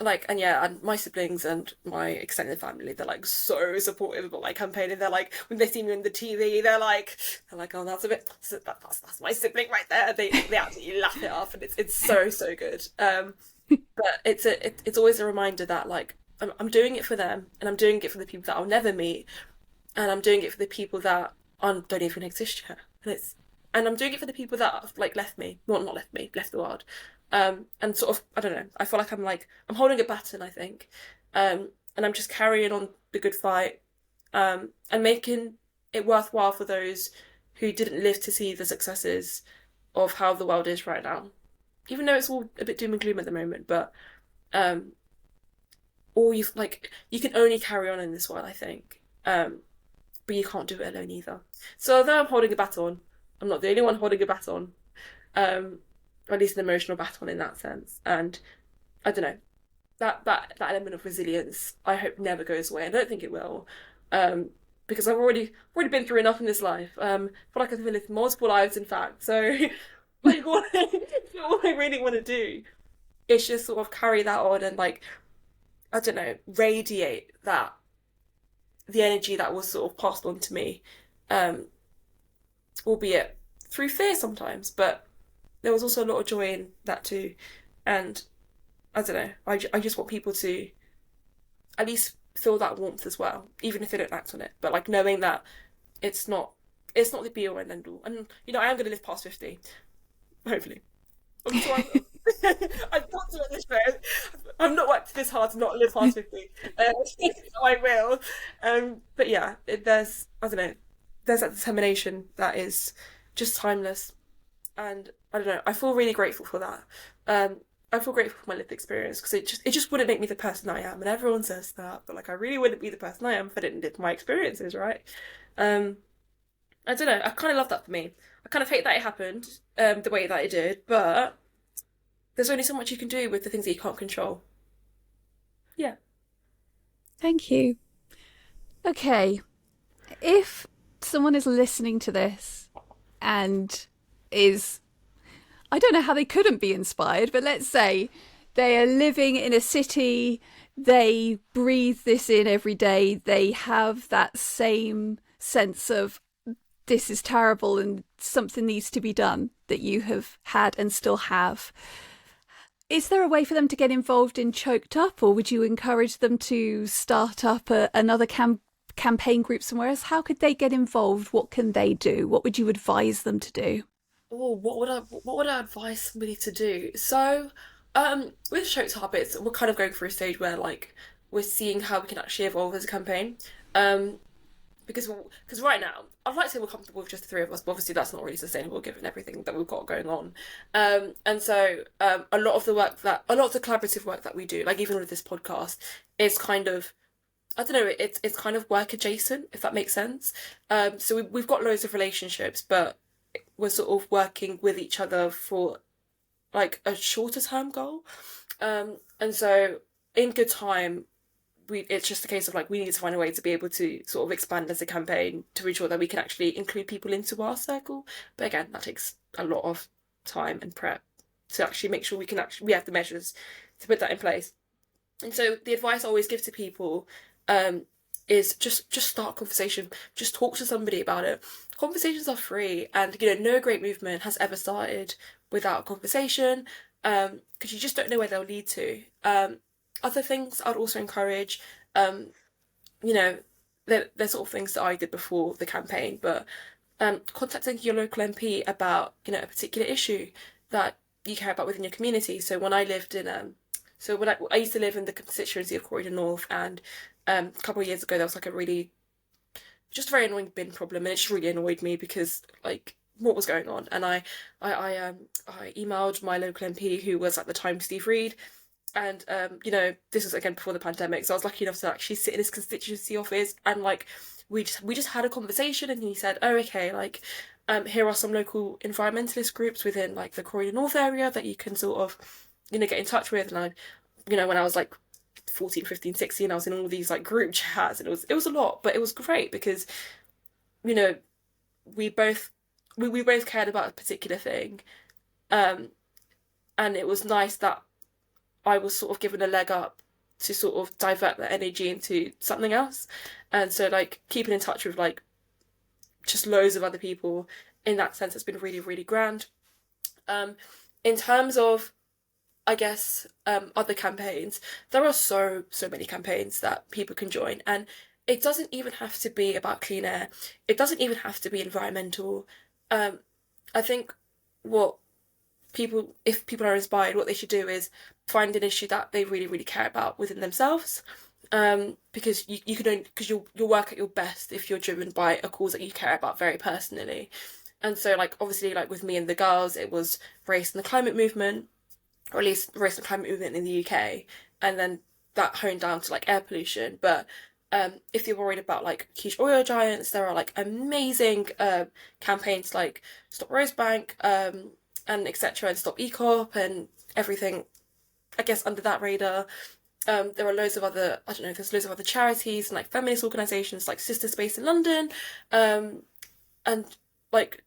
yeah, and my siblings and my extended family, they're like so supportive about my campaign. And they're like, when they see me on the TV, they're like, oh, that's a bit, that's my sibling right there. They absolutely laugh it off, and it's so so good. But it's always a reminder that like I'm doing it for them, and I'm doing it for the people that I'll never meet, and I'm doing it for the people that don't even exist yet. And I'm doing it for the people that have like left me, well, not left me, left the world. And sort of, I don't know, I feel like I'm holding a baton, I think. And I'm just carrying on the good fight, and making it worthwhile for those who didn't live to see the successes of how the world is right now. Even though it's all a bit doom and gloom at the moment, but um, or you can only carry on in this world, I think. But you can't do it alone either. So although I'm holding a baton, I'm not the only one holding a baton. Or at least an emotional baton in that sense. And I don't know, that element of resilience, I hope never goes away. I don't think it will, because I've already been through enough in this life. I feel like I've lived multiple lives, in fact. So, like, what I really want to do is just sort of carry that on, and like, I don't know, radiate that the energy that was sort of passed on to me, um, albeit through fear sometimes, but there was also a lot of joy in that too. And I don't know, I just want people to at least feel that warmth as well, even if they don't act on it. But like knowing that it's not the be all and end all. And I am going to live past 50, hopefully. I'm trying. I've got to at this rate. I'm not worked this hard to not live past 50. I will. But yeah, I don't know, there's that determination that is just timeless. And I don't know, I feel really grateful for that. I feel grateful for my lived experience, because it just wouldn't make me the person I am. And everyone says that, but like I really wouldn't be the person I am if I didn't live my experiences, right? Um, I don't know. I kind of love that for me. I kind of hate that it happened the way that it did, but there's only so much you can do with the things that you can't control. Yeah. Thank you. Okay, if someone is listening to this and is, I don't know how they couldn't be inspired, but let's say they are living in a city, they breathe this in every day, they have that same sense of this is terrible and something needs to be done that you have had and still have. Is there a way for them to get involved in Choked Up, or would you encourage them to start up another campaign group somewhere else? How could they get involved? What can they do? What would you advise them to do? Oh, what would I advise somebody to do? So, with Choked Up, we're kind of going through a stage where like we're seeing how we can actually evolve as a campaign. Um, because right now, I'd like to say we're comfortable with just the three of us, but obviously that's not really sustainable given everything that we've got going on. And so a lot of the collaborative work that we do, like even with this podcast, is kind of, I don't know, it's kind of work adjacent, if that makes sense. So we've got loads of relationships, but we're sort of working with each other for like a shorter term goal. And so in good time, it's just a case of like we need to find a way to be able to sort of expand as a campaign to ensure that we can actually include people into our circle. But again, that takes a lot of time and prep to actually make sure we have the measures to put that in place. And so the advice I always give to people, is just start a conversation. Just talk to somebody about it. Conversations are free, and no great movement has ever started without a conversation, because you just don't know where they'll lead to. Other things I'd also encourage, you know, they're sort of things that I did before the campaign, but contacting your local MP about a particular issue that you care about within your community. So when I lived in I used to live in the constituency of Croydon North, and a couple of years ago there was like a really just very annoying bin problem, and it just really annoyed me because like what was going on. And I emailed my local MP, who was at the time Steve Reed, and this was again before the pandemic, so I was lucky enough to actually sit in his constituency office, and like we just had a conversation, and he said, oh, okay, like here are some local environmentalist groups within like the Croydon North area that you can sort of get in touch with. And when I was like 14, 15, 16, I was in all these like group chats, and it was a lot, but it was great because you know we both we both cared about a particular thing, um and it was nice that I was sort of given a leg up to sort of divert that energy into something else. And so like keeping in touch with like just loads of other people in that sense has been really, really grand. In terms of, I guess, other campaigns, there are so many campaigns that people can join, and it doesn't even have to be about clean air. It doesn't even have to be environmental. I think what if people are inspired, what they should do is find an issue that they really, really care about within themselves. Because you can only, because you'll work at your best if you're driven by a cause that you care about very personally. And so, like, obviously, like with me and the girls, it was race and the climate movement, or at least race and climate movement in the UK, and then that honed down to like air pollution. But if you're worried about like huge oil giants, there are like amazing campaigns like Stop Rosebank, and etc., and Stop ECOP and everything, I guess, under that radar. There are loads of other, I don't know, there's loads of other charities and like feminist organisations like Sister Space in London. And like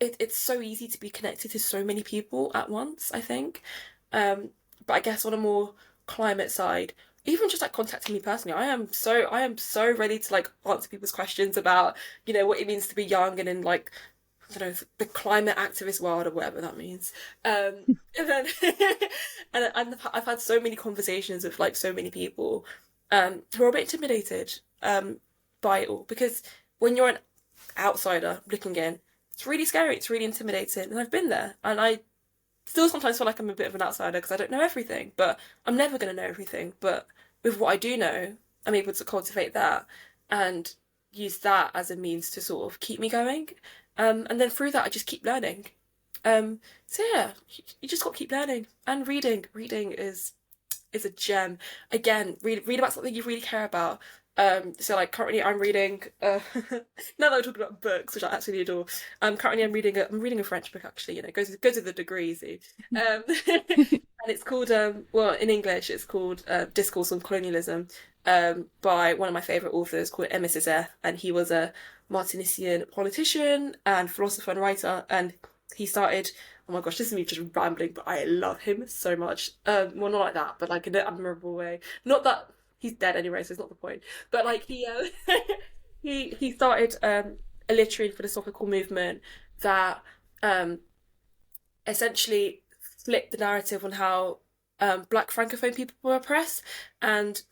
it's so easy to be connected to so many people at once, I think. But I guess on a more climate side, even just like contacting me personally, I am so ready to like answer people's questions about, what it means to be young and in like, I don't know, the climate activist world or whatever that means. And then and I've had so many conversations with like so many people who are a bit intimidated by it all, because when you're an outsider looking in, it's really scary, it's really intimidating, and I've been there, and I still sometimes feel like I'm a bit of an outsider because I don't know everything, but I'm never going to know everything. But with what I do know, I'm able to cultivate that and use that as a means to sort of keep me going. And then through that, I just keep learning. So yeah, you just got to keep learning and reading. Reading is a gem. Again, read about something you really care about. So like currently I'm reading now that we're talking about books, which I absolutely adore. Currently I'm reading a French book, actually, goes with the degree, see. And it's called well, in English it's called Discourse on Colonialism, by one of my favourite authors called Aimé Césaire, and he was a Martinician politician and philosopher and writer, and he started, oh my gosh, this is me just rambling, but I love him so much. Well, not like that, but like in an admirable way. Not that he's dead anyway, so it's not the point. But like he he started a literary and philosophical movement that essentially flipped the narrative on how Black Francophone people were oppressed, and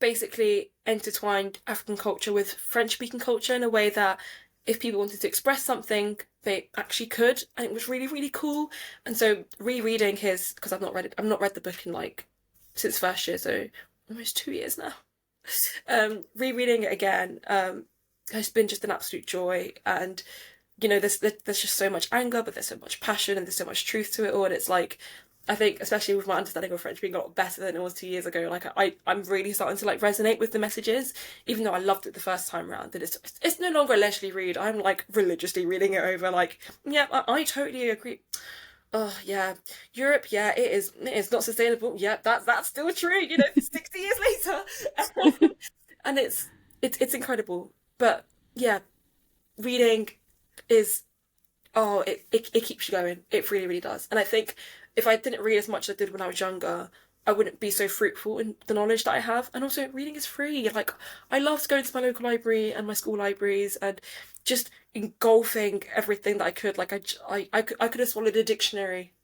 basically intertwined African culture with French-speaking culture in a way that if people wanted to express something, they actually could, and it was really, really cool. And so rereading his, because I've not read the book in like since first year, so almost 2 years now. Rereading it again has been just an absolute joy, and there's just so much anger, but there's so much passion and there's so much truth to it all, and it's like, I think, especially with my understanding of French being a lot better than it was 2 years ago, like I'm really starting to like resonate with the messages, even though I loved it the first time around. That it's no longer a leisurely read. I'm like religiously reading it over. Like, yeah, I totally agree. Oh yeah, Europe. Yeah, it is not sustainable. Yeah, that's still true. 60 years later, and it's incredible. But yeah, reading is, oh, it keeps you going. It really, really does. And I think if I didn't read as much as I did when I was younger, I wouldn't be so fruitful in the knowledge that I have. And also, reading is free. Like, I loved going to my local library and my school libraries and just engulfing everything that I could. Like, I could have swallowed a dictionary.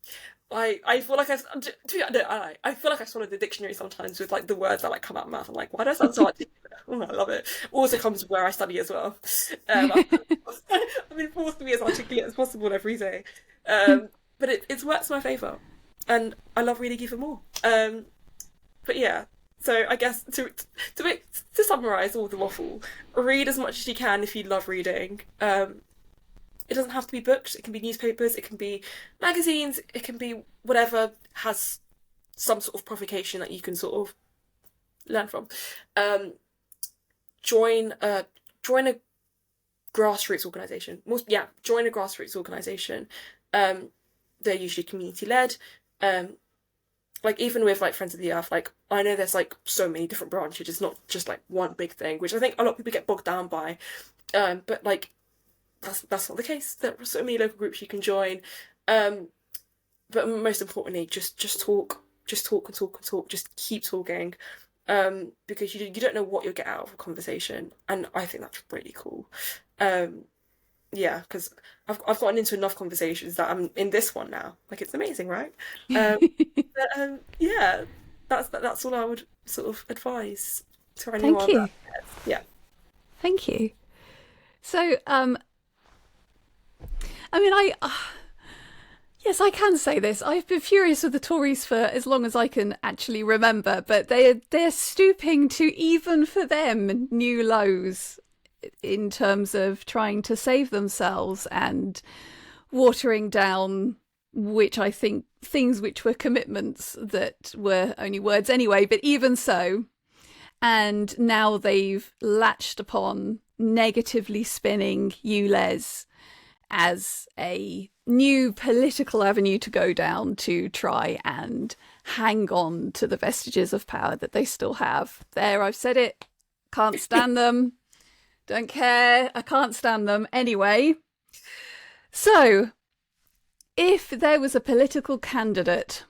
I feel like I feel like I swallowed the dictionary sometimes with like the words that like come out of my mouth. I'm like, why does that sound so articulate? Oh, I love it. Also comes with where I study as well. I've been forced to be as articulate as possible every day. But it's worked to my favour, and I love reading even more. But yeah, so I guess to summarise all the waffle, read as much as you can if you love reading. It doesn't have to be books. It can be newspapers. It can be magazines. It can be whatever has some sort of provocation that you can sort of learn from. Um, join a grassroots organization. Join a grassroots organization. Um, they're usually community led. Um, like even with like Friends of the Earth, like I know there's like so many different branches. It's not just like one big thing, which I think a lot of people get bogged down by. But like that's not the case. There are so many local groups you can join. Um, but most importantly, just talk, just talk and talk and talk. Just keep talking, because you don't know what you'll get out of a conversation, and I think that's really cool. Um, yeah, because I've gotten into enough conversations that I'm in this one now. Like it's amazing, right? Um, yeah, that's all I would sort of advise to Thank anyone that you. yeah. Thank you. So, I mean, yes, I can say this. I've been furious with the Tories for as long as I can actually remember, but they're stooping to, even for them, new lows in terms of trying to save themselves and watering down, which I think things which were commitments that were only words anyway, but even so. And now they've latched upon negatively spinning ULEZ as a new political avenue to go down to try and hang on to the vestiges of power that they still have. There, I've said it. Can't stand them. Don't care. I can't stand them. Anyway, so if there was a political candidate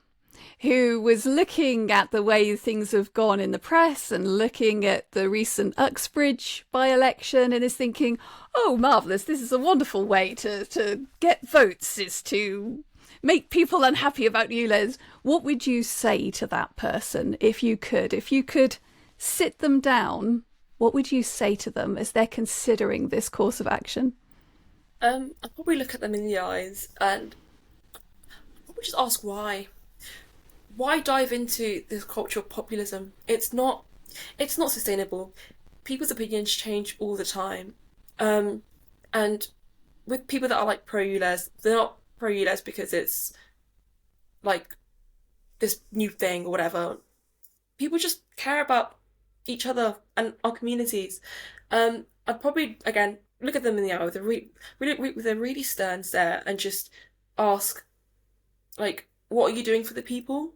who was looking at the way things have gone in the press and looking at the recent Uxbridge by-election and is thinking, oh, marvellous, this is a wonderful way to get votes, is to make people unhappy about ULEZ, what would you say to that person if you could? If you could sit them down, what would you say to them as they're considering this course of action? I'd probably look at them in the eyes and probably just ask why. Why dive into this culture of populism? It's not sustainable. People's opinions change all the time. Um, and with people that are like pro ULEZ, they're not pro ULEZ because it's like this new thing or whatever. People just care about each other and our communities. I'd probably again look at them in the eye with with a really stern stare and just ask, like, what are you doing for the people?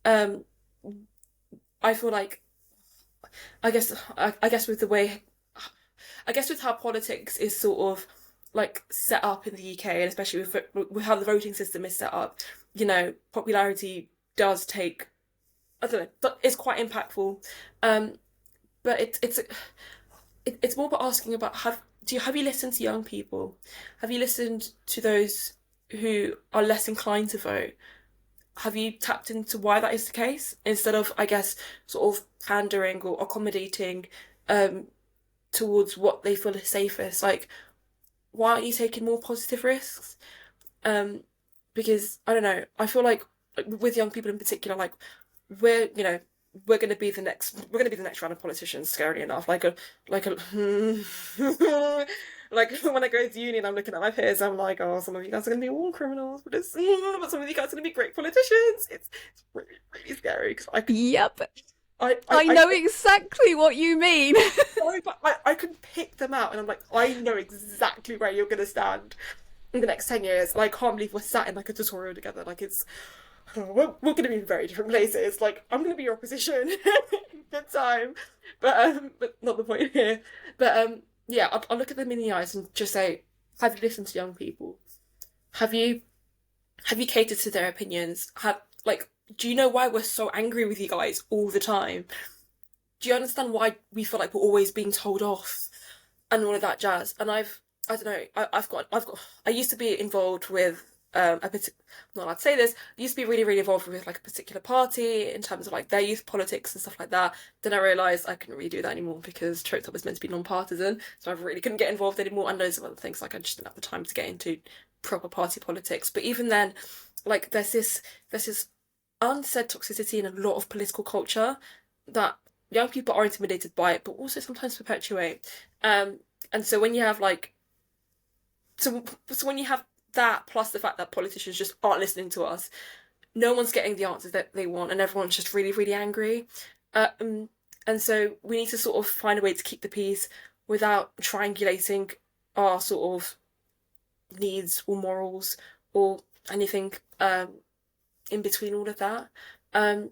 Um, I feel like I guess with the way I guess with how politics is sort of like set up in the UK, and especially with how the voting system is set up, popularity does take, I don't know, but it's quite impactful. Um, but it's more about asking about have you listened to young people? Have you listened to those who are less inclined to vote? Have you tapped into why that is the case instead of, I guess, sort of pandering or accommodating um, towards what they feel is safest? Like, why aren't you taking more positive risks? Um, because I don't know, I feel like with young people in particular, like we're you know we're gonna be the next round of politicians. Scarily enough, like a like when I go to uni and I'm looking at my peers, I'm like, oh, some of you guys are gonna be war criminals, but some of you guys are gonna be great politicians. It's really, really scary because Yep, I I know exactly what you mean. I can pick them out, and I'm like, I know exactly where you're gonna stand in the next 10 years. And I can't believe we're sat in like a tutorial together. Like it's we're going to be in very different places. Like I'm going to be your opposition in good time, but not the point here. But yeah, I'll look at them in the eyes and just say, have you listened to young people? Have you have you catered to their opinions? Do you know why we're so angry with you guys all the time? Do you understand why we feel like we're always being told off and all of that jazz? And I don't know, I used to be involved with a particular, I'm not allowed to say this, I used to be really, really involved with like a particular party in terms of like their youth politics and stuff like that. Then I realised I couldn't really do that anymore because Choked Up was meant to be non-partisan, so I really couldn't get involved anymore, and loads of other things, like I just didn't have the time to get into proper party politics. But even then, like there's this unsaid toxicity in a lot of political culture that young people are intimidated by it, but also sometimes perpetuate. And so when you have like so when you have that plus the fact that politicians just aren't listening to us, no one's getting the answers that they want, and everyone's just really, really angry. Um, and so we need to sort of find a way to keep the peace without triangulating our sort of needs or morals or anything in between all of that. Um,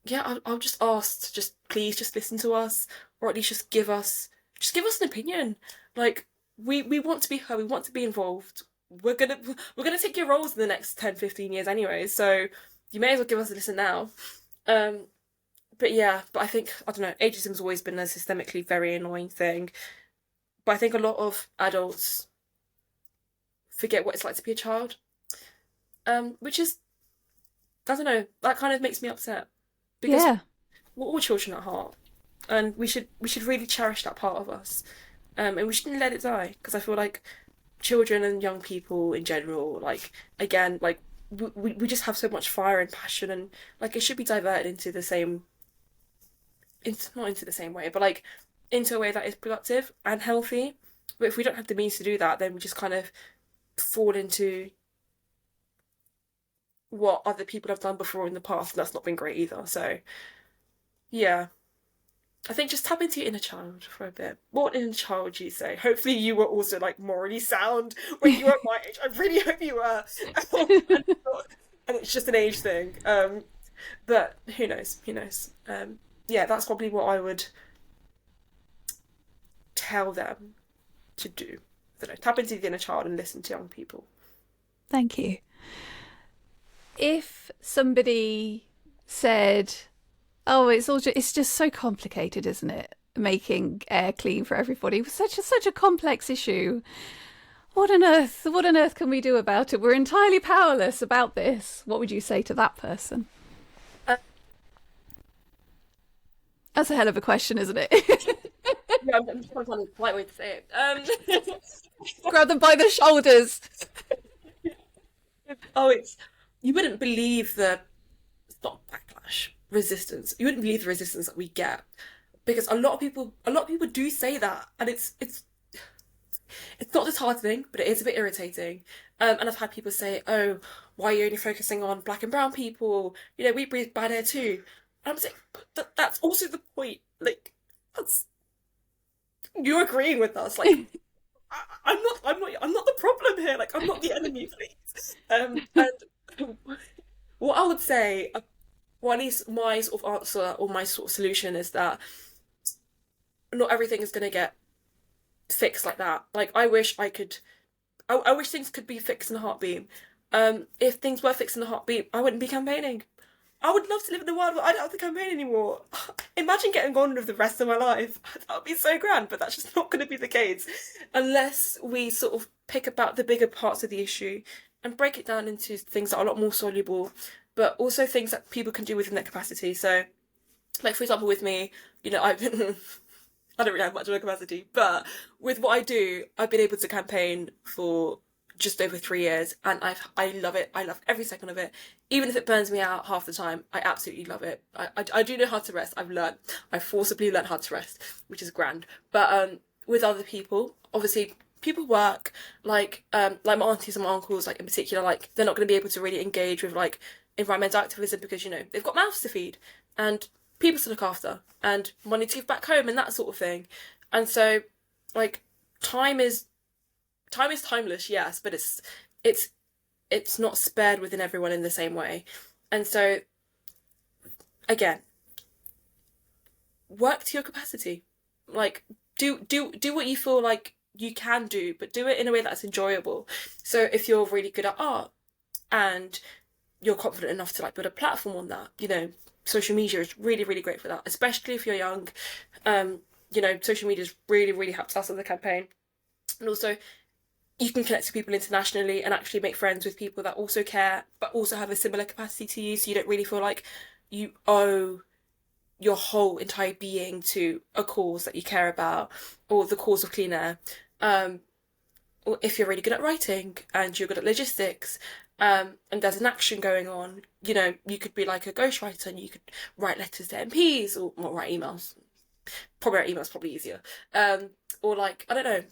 yeah, I'll just ask to just please just listen to us, or at least just give us an opinion. Like we want to be heard, we want to be involved. We're gonna take your roles in the next 10, 15 years anyway, so you may as well give us a listen now. Um, but yeah, but I think I don't know, ageism's always been a systemically very annoying thing. But I think a lot of adults forget what it's like to be a child. Which is I don't know, that kind of makes me upset because Yeah. we're all children at heart, and we should really cherish that part of us, and we shouldn't let it die because I feel like children and young people in general, like again, like we just have so much fire and passion, and like it should be diverted into the same, into not into the same way, but like into a way that is productive and healthy. But if we don't have the means to do that, then we just kind of fall into what other people have done before in the past, and that's not been great either. So yeah, I think just tap into your inner child for a bit. What inner child would you say? Hopefully, you were also like morally sound when you were my age. I really hope you were. And it's just an age thing. But who knows? Who knows? Yeah, that's probably what I would tell them to do. I don't know, tap into the inner child and listen to young people. Thank you. If somebody said, "Oh, it's just so complicated, isn't it? Making air clean for everybody. It's such a complex issue. What on earth can we do about it? We're entirely powerless about this." What would you say to that person? Uh, That's a hell of a question, isn't it? yeah, I'm just trying to find a polite way to say it. Grab them by the shoulders. Oh, it's you wouldn't believe the it's not backlash, resistance. You wouldn't believe the resistance that we get because a lot of people do say that, and it's not disheartening, but it is a bit irritating. And I've had people say, "Oh, why are you only focusing on black and brown people? You know, we breathe bad air too." And I'm saying, but that's also the point. Like, that's you're agreeing with us. Like, I'm not the problem here. Like, I'm not the enemy, please. And what I would say, or at least my sort of answer or my sort of solution is that not everything is going to get fixed like that. Like, I wish things could be fixed in a heartbeat. If things were fixed in a heartbeat, I wouldn't be campaigning. I would love to live in a world where I don't have to campaign anymore. Imagine getting on with the rest of my life. That would be so grand, but that's just not going to be the case unless we sort of pick about the bigger parts of the issue and break it down into things that are a lot more soluble, but also things that people can do within their capacity. So, like for example, with me, you know, I've been I don't really have much of a capacity, but with what I do, I've been able to campaign for just over 3 years, and I love it. I love every second of it, even if it burns me out half the time. I absolutely love it. I do know how to rest. I've forcibly learned how to rest, which is grand. But with other people, obviously people work like my aunties and my uncles, like in particular, like they're not going to be able to really engage with like environmental activism because you know they've got mouths to feed and people to look after and money to give back home and that sort of thing. And so, like, time is time is timeless, yes, but it's it's not spared within everyone in the same way. And so, again, work to your capacity. Like, do what you feel like you can do, but do it in a way that's enjoyable. So if you're really good at art and you're confident enough to like build a platform on that, you know, social media is really, really great for that, especially if you're young. You know, social media has really, really helped us in the campaign. And also, you can connect to people internationally and actually make friends with people that also care, but also have a similar capacity to you. So you don't really feel like you owe your whole entire being to a cause that you care about or the cause of clean air. Um, or if you're really good at writing and you're good at logistics, and there's an action going on, you know, you could be like a ghostwriter and you could write letters to MPs or well, write emails. Probably write emails probably easier. Or like, I don't know,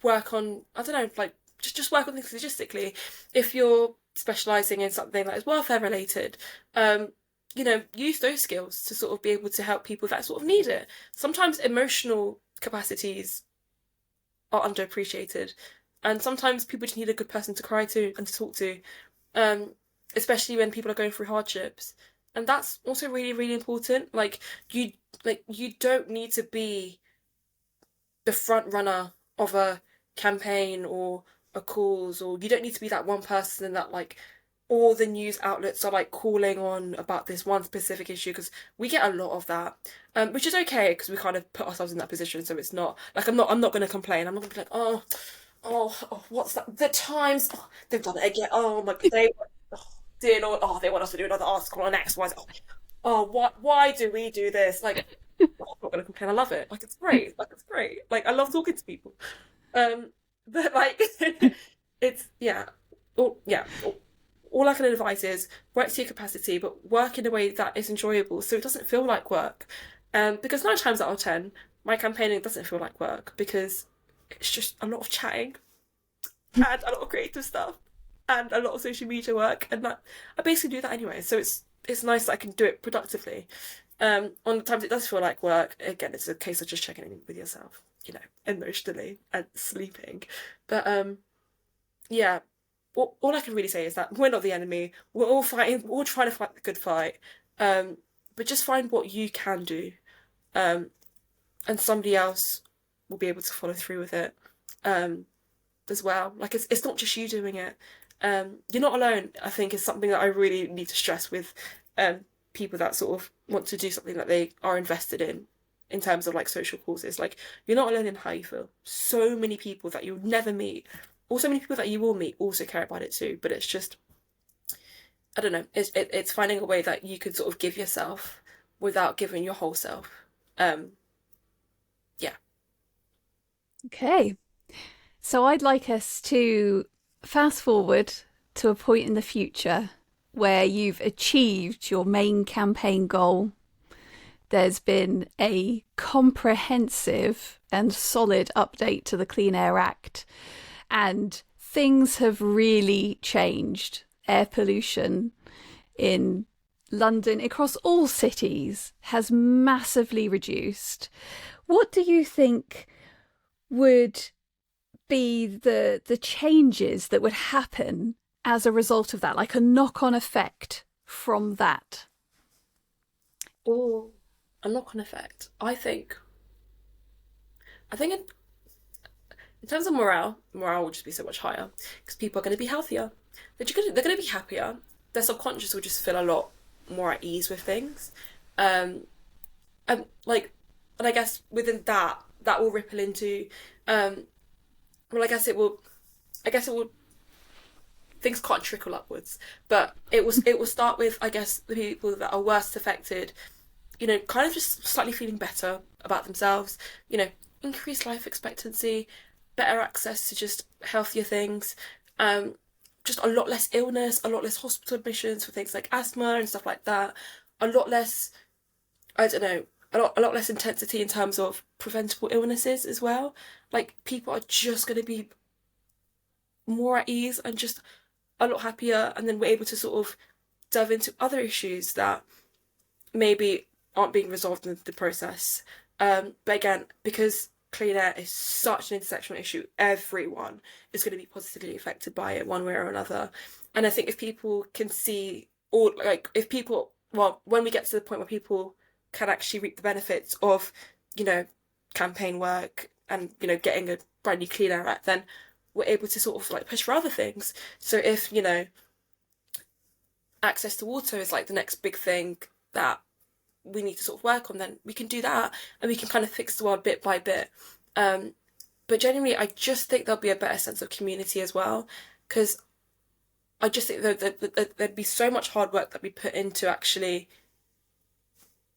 work on, I don't know, like just work on things logistically. If you're specialising in something that is welfare related, um, use those skills to sort of be able to help people that sort of need it. Sometimes emotional capacities are underappreciated, and sometimes people just need a good person to cry to and to talk to, um, especially when people are going through hardships. And that's also really, really important. You, you don't need to be the front runner of a campaign or a cause, or you don't need to be that one person that like all the news outlets are like calling on about this one specific issue, because we get a lot of that, which is okay because we kind of put ourselves in that position. So it's not like I'm not going to complain. I'm not going to be like, oh, what's that? The Times, oh, they've done it again. Oh my god, oh, dear Lord, oh, they want us to do another article on X, Y, Z. Oh, why do we do this? Like, I'm not gonna complain. I love it. Like, it's great. Like, it's great. Like, I love talking to people. Um, but like, it's yeah, yeah. All I can advise is work to your capacity, but work in a way that is enjoyable, so it doesn't feel like work. Because 9 times out of 10, my campaigning doesn't feel like work because it's just a lot of chatting and a lot of creative stuff and a lot of social media work, and that I basically do that anyway. So it's nice that I can do it productively. On the times it does feel like work, again, it's a case of just checking in with yourself, emotionally and sleeping. But yeah, all I can really say is that we're not the enemy. We're all fighting. We're all trying to fight the good fight. Um, but just find what you can do, um, and somebody else will be able to follow through with it. Um, as well. Like it's not just you doing it. You're not alone. I think is something that I really need to stress with um, people that sort of want to do something that they are invested in terms of like social causes. Like you're not alone in how you feel. So many people that you'll never meet, or so many people that you will meet, also care about it too. But it's just I don't know. It's finding a way that you could sort of give yourself without giving your whole self. Um, yeah. Okay. So I'd like us to fast forward to a point in the future where you've achieved your main campaign goal. There's been a comprehensive and solid update to the Clean Air Act, and things have really changed. Air pollution in London, across all cities, has massively reduced. What do you think would be the changes that would happen as a result of that, like a knock-on effect from that? Or a knock-on effect. I think in terms of morale will just be so much higher because people are going to be healthier. They're going to be happier. Their subconscious will just feel a lot more at ease with things. Um, and like, and I guess within that, that will ripple into, um, well, I guess it will. I guess it will. Things can't trickle upwards, but it will start with I guess the people that are worst affected, kind of just slightly feeling better about themselves, increased life expectancy, better access to just healthier things, um, just a lot less illness, a lot less hospital admissions for things like asthma and stuff like that, a lot less, I don't know, a lot less intensity in terms of preventable illnesses as well. Like people are just going to be more at ease and just a lot happier, and then we're able to sort of delve into other issues that maybe aren't being resolved in the process. But again, because clean air is such an intersectional issue, everyone is going to be positively affected by it one way or another. And I think if people can see, or like if people, well, when we get to the point where people can actually reap the benefits of, you know, campaign work and, getting a brand new clean air act, then we're able to sort of like push for other things. So if, access to water is like the next big thing that we need to sort of work on, then we can do that and we can kind of fix the world bit by bit. But generally, I just think there'll be a better sense of community as well, because I just think that there'd be so much hard work that we put into actually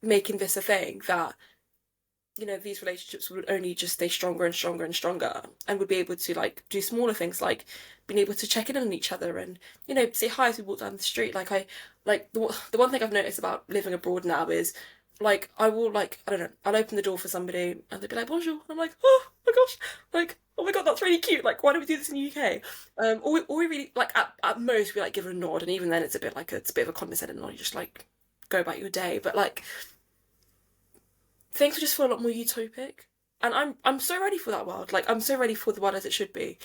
making this a thing that these relationships would only just stay stronger and stronger and stronger, and would be able to like do smaller things like being able to check in on each other and say hi as we walk down the street. Like the one thing I've noticed about living abroad now is like I will like I don't know, I'll open the door for somebody and they'll be like bonjour. I'm like, oh my gosh, like oh my god, that's really cute. Like why don't we do this in the UK? Or we really like at most we like give it a nod, and even then it's a bit like it's a bit of a condescending nod. You just like go about your day, but like things will just feel a lot more utopic, and I'm so ready for that world. Like I'm so ready for the world as it should be,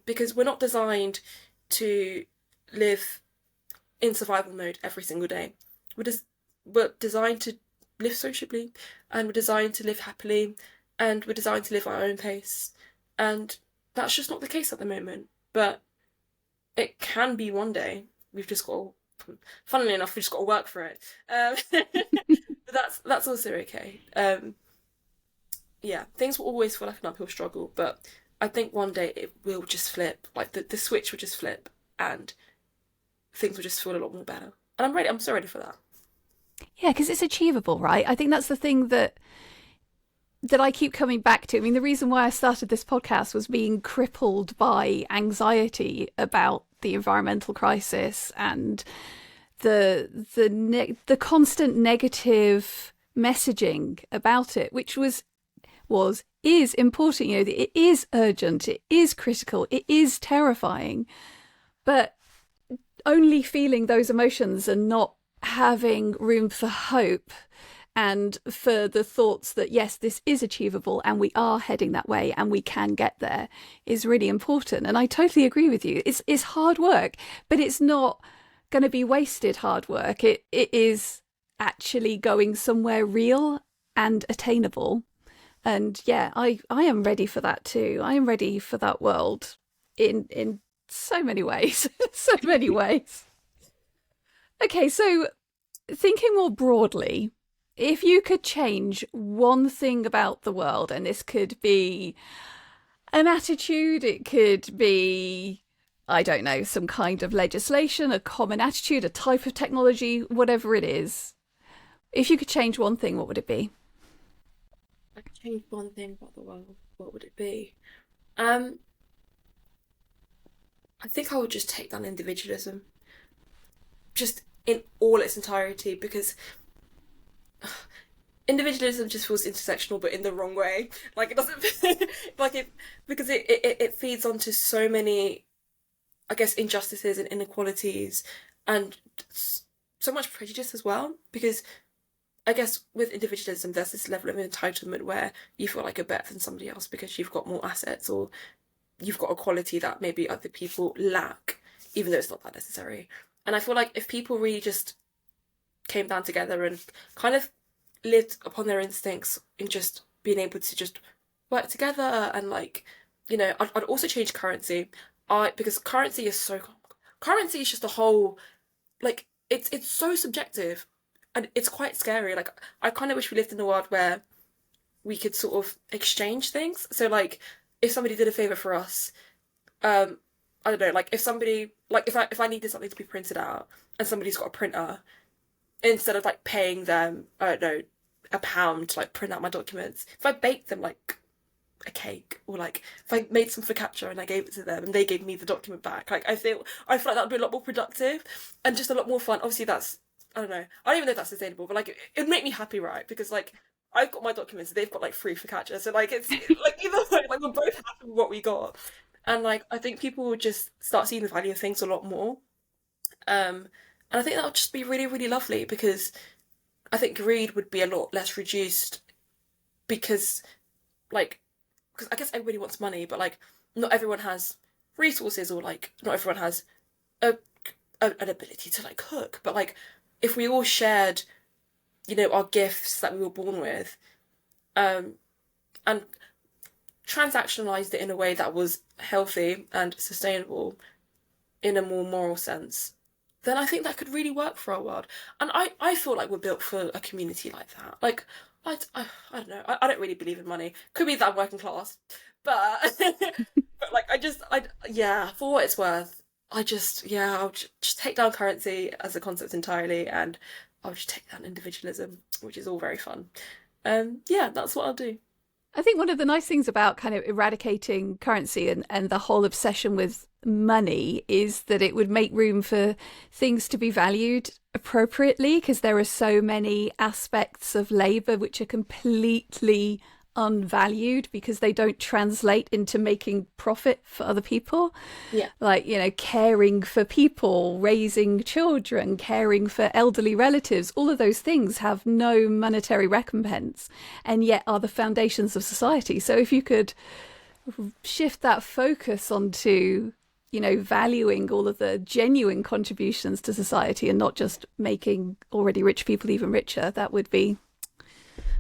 because we're not designed to live in survival mode every single day. We're just we're designed to live sociably, and we're designed to live happily, and we're designed to live at our own pace. And that's just not the case at the moment. But it can be one day. We've just got funnily enough, we've just got to work for it. But that's also okay. Yeah, things will always feel like an uphill struggle, but I think one day it will just flip. Like the switch will just flip, and things will just feel a lot more better. And I'm ready. I'm so ready for that. Yeah, because it's achievable, right? I think that's the thing that I keep coming back to. I mean, the reason why I started this podcast was being crippled by anxiety about the environmental crisis and the constant negative messaging about it, which is important. You know, it is urgent, it is critical, it is terrifying, but only feeling those emotions and not having room for hope and for the thoughts that yes, this is achievable and we are heading that way and we can get there is really important. And I totally agree with you. It's hard work, but it's not going to be wasted hard work. It is actually going somewhere real and attainable. And yeah, I am ready for that too. I am ready for that world in so many ways. So many ways. Okay, so thinking more broadly, if you could change one thing about the world, and this could be an attitude, it could be, I don't know, some kind of legislation, a common attitude, a type of technology, whatever it is. If you could change one thing, what would it be? I could change one thing about the world. What would it be? Um, I think I would just take down individualism, just in all its entirety, because individualism just feels intersectional, but in the wrong way. Like it doesn't like it because it feeds onto so many, I guess, injustices and inequalities, and so much prejudice as well. Because I guess with individualism, there's this level of entitlement where you feel like you're better than somebody else because you've got more assets or you've got a quality that maybe other people lack, even though it's not that necessary. And I feel like if people really just came down together and kind of lived upon their instincts in just being able to just work together and like, I'd also change currency. I because currency is just a whole like it's so subjective and it's quite scary. Like I kind of wish we lived in a world where we could sort of exchange things. So like if somebody did a favor for us, um, I don't know, like if somebody like if I needed something to be printed out and somebody's got a printer, instead of like paying them, I don't know, £1 to like print out my documents, if I baked them like a cake or like if I made some focaccia and I gave it to them and they gave me the document back, like I feel like that would be a lot more productive and just a lot more fun. Obviously that's I don't know. I don't even know if that's sustainable, but like it'd make me happy, right? Because like I've got my documents, they've got like free focaccia, so like it's like either way, like we're both happy with what we got, and like I think people would just start seeing the value of things a lot more. And I think that would just be really, really lovely because I think greed would be a lot less reduced because, like, because I guess everybody wants money, but like, not everyone has resources or like, not everyone has a, an ability to like cook. But like, if we all shared, our gifts that we were born with, um, and transactionalized it in a way that was healthy and sustainable in a more moral sense, then I think that could really work for our world. And I feel like we're built for a community like that. Like, I don't know. I don't really believe in money. Could be that I'm working class. But, but like, yeah, for what it's worth, yeah, I'll just take down currency as a concept entirely and I'll just take down individualism, which is all very fun. Yeah, that's what I'll do. I think one of the nice things about kind of eradicating currency and the whole obsession with money is that it would make room for things to be valued appropriately, because there are so many aspects of labour which are completely unvalued because they don't translate into making profit for other people. Yeah. Like, caring for people, raising children, caring for elderly relatives, all of those things have no monetary recompense and yet are the foundations of society. So if you could shift that focus onto, valuing all of the genuine contributions to society and not just making already rich people even richer, that would be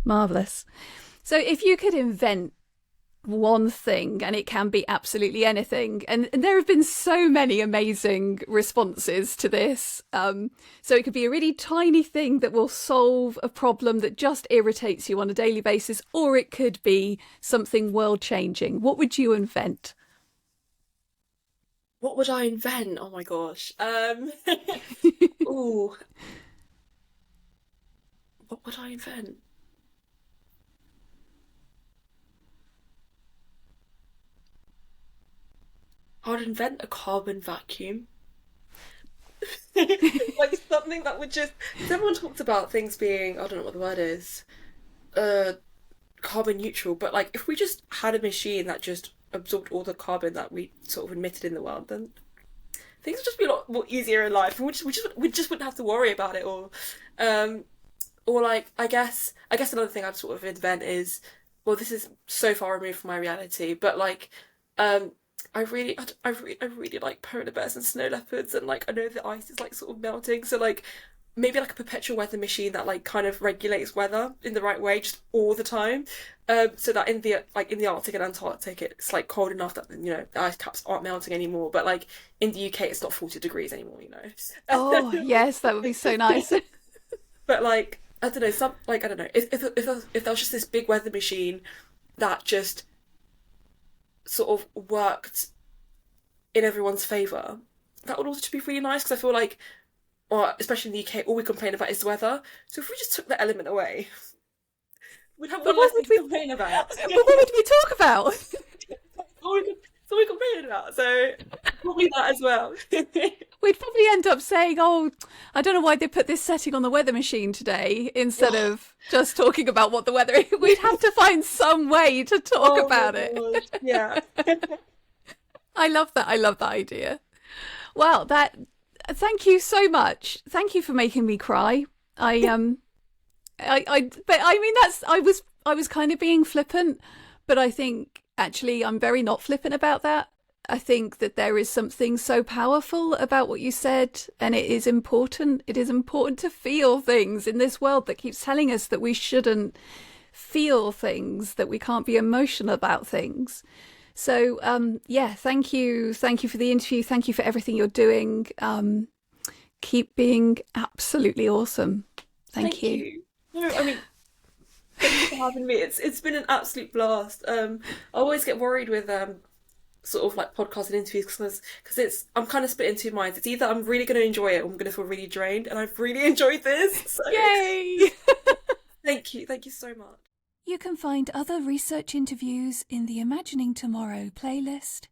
marvellous. So if you could invent one thing, and it can be absolutely anything, and there have been so many amazing responses to this, so it could be a really tiny thing that will solve a problem that just irritates you on a daily basis, or it could be something world changing. What would you invent? What would I invent? Oh my gosh. Ooh, what would I invent? I'd invent a carbon vacuum. Like something that would just, because everyone talks about things being, I don't know what the word is, uh, carbon neutral, but like if we just had a machine that just absorbed all the carbon that we sort of emitted in the world, then things would just be a lot more easier in life, and we just wouldn't have to worry about it all. Um, or like I guess another thing I'd sort of invent is, well, this is so far removed from my reality, but like um I really like polar bears and snow leopards, and like I know the ice is like sort of melting, so like maybe like a perpetual weather machine that like kind of regulates weather in the right way just all the time. So that in the Arctic and Antarctic it's like cold enough that the ice caps aren't melting anymore, but like in the UK it's not 40 degrees anymore, Oh, yes, that would be so nice. But like I don't know, some like I don't know, if there was just this big weather machine that just sort of worked in everyone's favour, that would also just be really nice, because I feel like, or especially in the UK, all we complain about is the weather. So if we just took that element away, we'd have But one less thing to complain about. but what would we talk about? So we complain about. So probably that as well. We'd probably end up saying, "Oh, I don't know why they put this setting on the weather machine today," instead of just talking about what the weather is. We'd have to find some way to talk Oh my about it. God. Yeah. I love that. I love that idea. Well, thank you so much. Thank you for making me cry. But I mean, I was kind of being flippant, but I think actually I'm very not flippant about that. I think that there is something so powerful about what you said, and it is important. It is important to feel things in this world that keeps telling us that we shouldn't feel things, that we can't be emotional about things. So, yeah, thank you for the interview. Thank you for everything you're doing. Keep being absolutely awesome. Thank you. You. No, I mean, thank you for having me. It's been an absolute blast. I always get worried with sort of like podcasts and interviews, because I'm kind of split in two minds. It's either I'm really going to enjoy it or I'm going to feel really drained, and I've really enjoyed this. So Yay! thank you so much. You can find other research interviews in the Imagining Tomorrow playlist,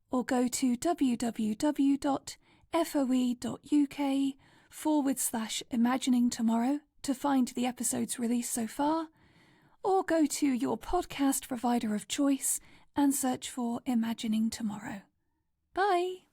or go to www.foe.uk/Imagining Tomorrow to find the episodes released so far, or go to your podcast provider of choice and search for Imagining Tomorrow. Bye!